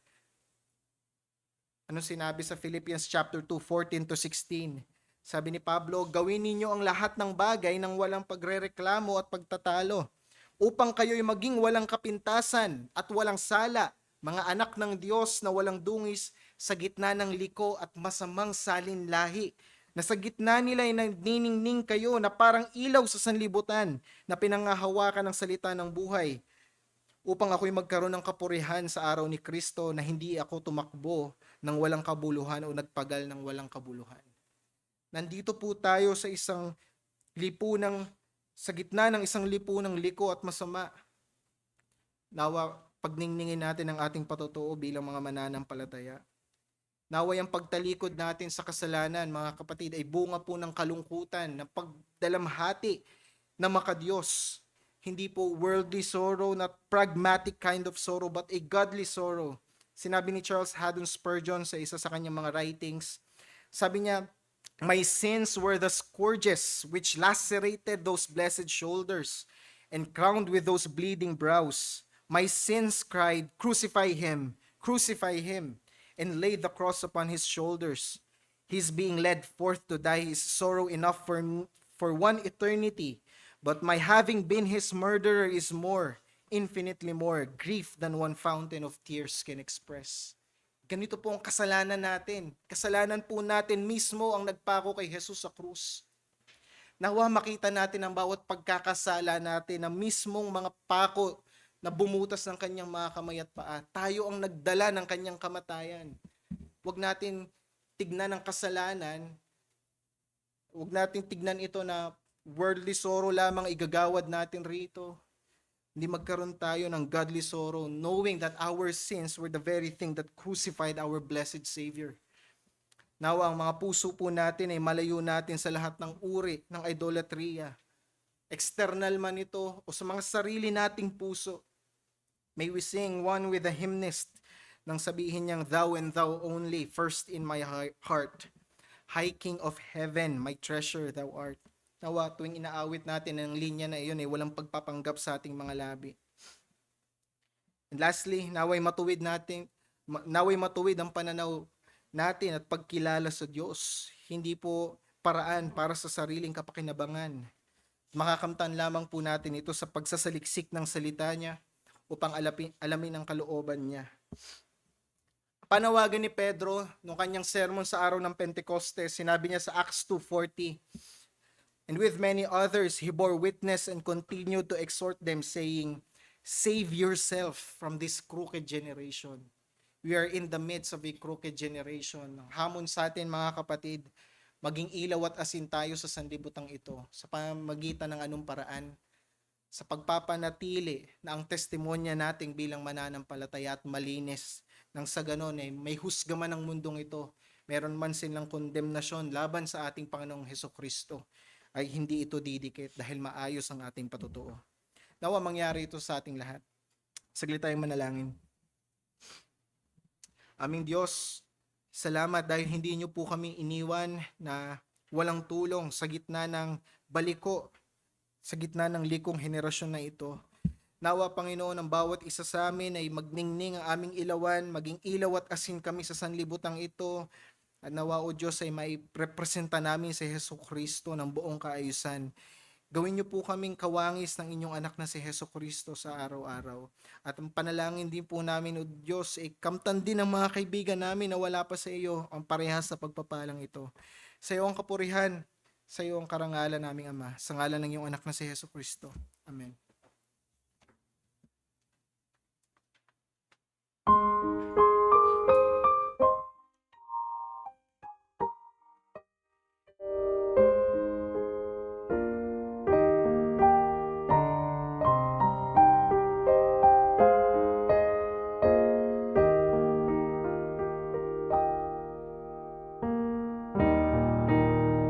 Anong sinabi sa Philippians chapter 2, 14-16? Sabi ni Pablo, gawin ninyo ang lahat ng bagay nang walang pagrereklamo at pagtatalo, upang kayo'y maging walang kapintasan at walang sala, mga anak ng Diyos na walang dungis sa gitna ng liko at masamang salinlahi, na sa gitna nila ay nagniningning kayo na parang ilaw sa sanlibutan na pinangahawakan ng salita ng buhay, upang ako'y magkaroon ng kapurihan sa araw ni Kristo na hindi ako tumakbo ng walang kabuluhan o nagpagal ng walang kabuluhan. Nandito po tayo sa isang sa gitna ng isang lipunang liko at masama. Nawa, pagningningin natin ang ating patotoo bilang mga mananampalataya. Naway ang pagtalikod natin sa kasalanan, mga kapatid, ay bunga po ng kalungkutan, ng pagdalamhati na makadiyos. Hindi po worldly sorrow, not pragmatic kind of sorrow, but a godly sorrow. Sinabi ni Charles Haddon Spurgeon sa isa sa kanyang mga writings, sabi niya, "My sins were the scourges which lacerated those blessed shoulders and crowned with those bleeding brows. My sins cried, 'Crucify him, crucify him,' and laid the cross upon his shoulders. His being led forth to die is sorrow enough for one eternity, but my having been his murderer is more, infinitely more, grief than one fountain of tears can express." Ganito po ang kasalanan natin. Kasalanan po natin mismo ang nagpako kay Jesus sa krus. Nawa makita natin ang bawat pagkakasala natin na mismong mga pako na bumutas ng kanyang mga kamay at paa. Tayo ang nagdala ng kanyang kamatayan. Huwag natin tignan ang kasalanan. Huwag natin tignan ito na worldly sorrow lamang igagawad natin rito. Hindi magkaroon tayo ng godly sorrow, knowing that our sins were the very thing that crucified our blessed Savior. Nawa ang mga puso po natin ay malayo natin sa lahat ng uri ng idolatria. External man ito o sa mga sarili nating puso. May we sing one with the hymnist nang sabihin niyang, "Thou and thou only, first in my heart. High King of heaven, my treasure thou art." Nawa tuwing inaawit natin ang linya na iyon ay walang pagpapanggap sa ating mga labi. And lastly, naway matuwid ang pananaw natin at pagkilala sa Diyos. Hindi po paraan para sa sariling kapakinabangan. Makakamtan lamang po natin ito sa pagsasaliksik ng salita niya upang alamin ang kalooban niya. Panawagan ni Pedro nung kanyang sermon sa araw ng Pentecostes, sinabi niya sa Acts 2:40, "And with many others he bore witness and continued to exhort them, saying, 'Save yourself from this crooked generation.'" We are in the midst of a crooked generation. Ang hamon sa atin, mga kapatid, maging ilaw at asin tayo sa sanlibutan ito sa pamamagitan ng anong paraan, sa pagpapanatili na ang testimonya nating bilang mananampalataya at malinis, nang sa ganon ay may husga man ang mundong ito, meron man silang kondemnasyon laban sa ating Panginoong Hesukristo, ay hindi ito didikit dahil maayos ang ating patutuo. Nawa mangyari ito sa ating lahat. Saglit tayong manalangin. Aming Diyos, salamat dahil hindi niyo po kami iniwan na walang tulong sa gitna ng baliko, sa gitna ng likong henerasyon na ito. Nawa, Panginoon, ang bawat isa sa amin ay magningning ang aming ilawan, maging ilaw at asin kami sa sanlibutang ito. At nawa, O Diyos, ay mairepresenta namin si Hesukristo ng buong kaayusan. Gawin niyo po kaming kawangis ng inyong anak na si Hesukristo sa araw-araw. At ang panalangin din po namin, O Diyos, ay kamtan din ng mga kaibigan namin na wala pa sa iyo ang parehas sa pagpapalang ito. Sa iyo ang kapurihan, sa iyo ang karangalan naming Ama, sa ngalan ng iyong anak na si Hesukristo. Amen.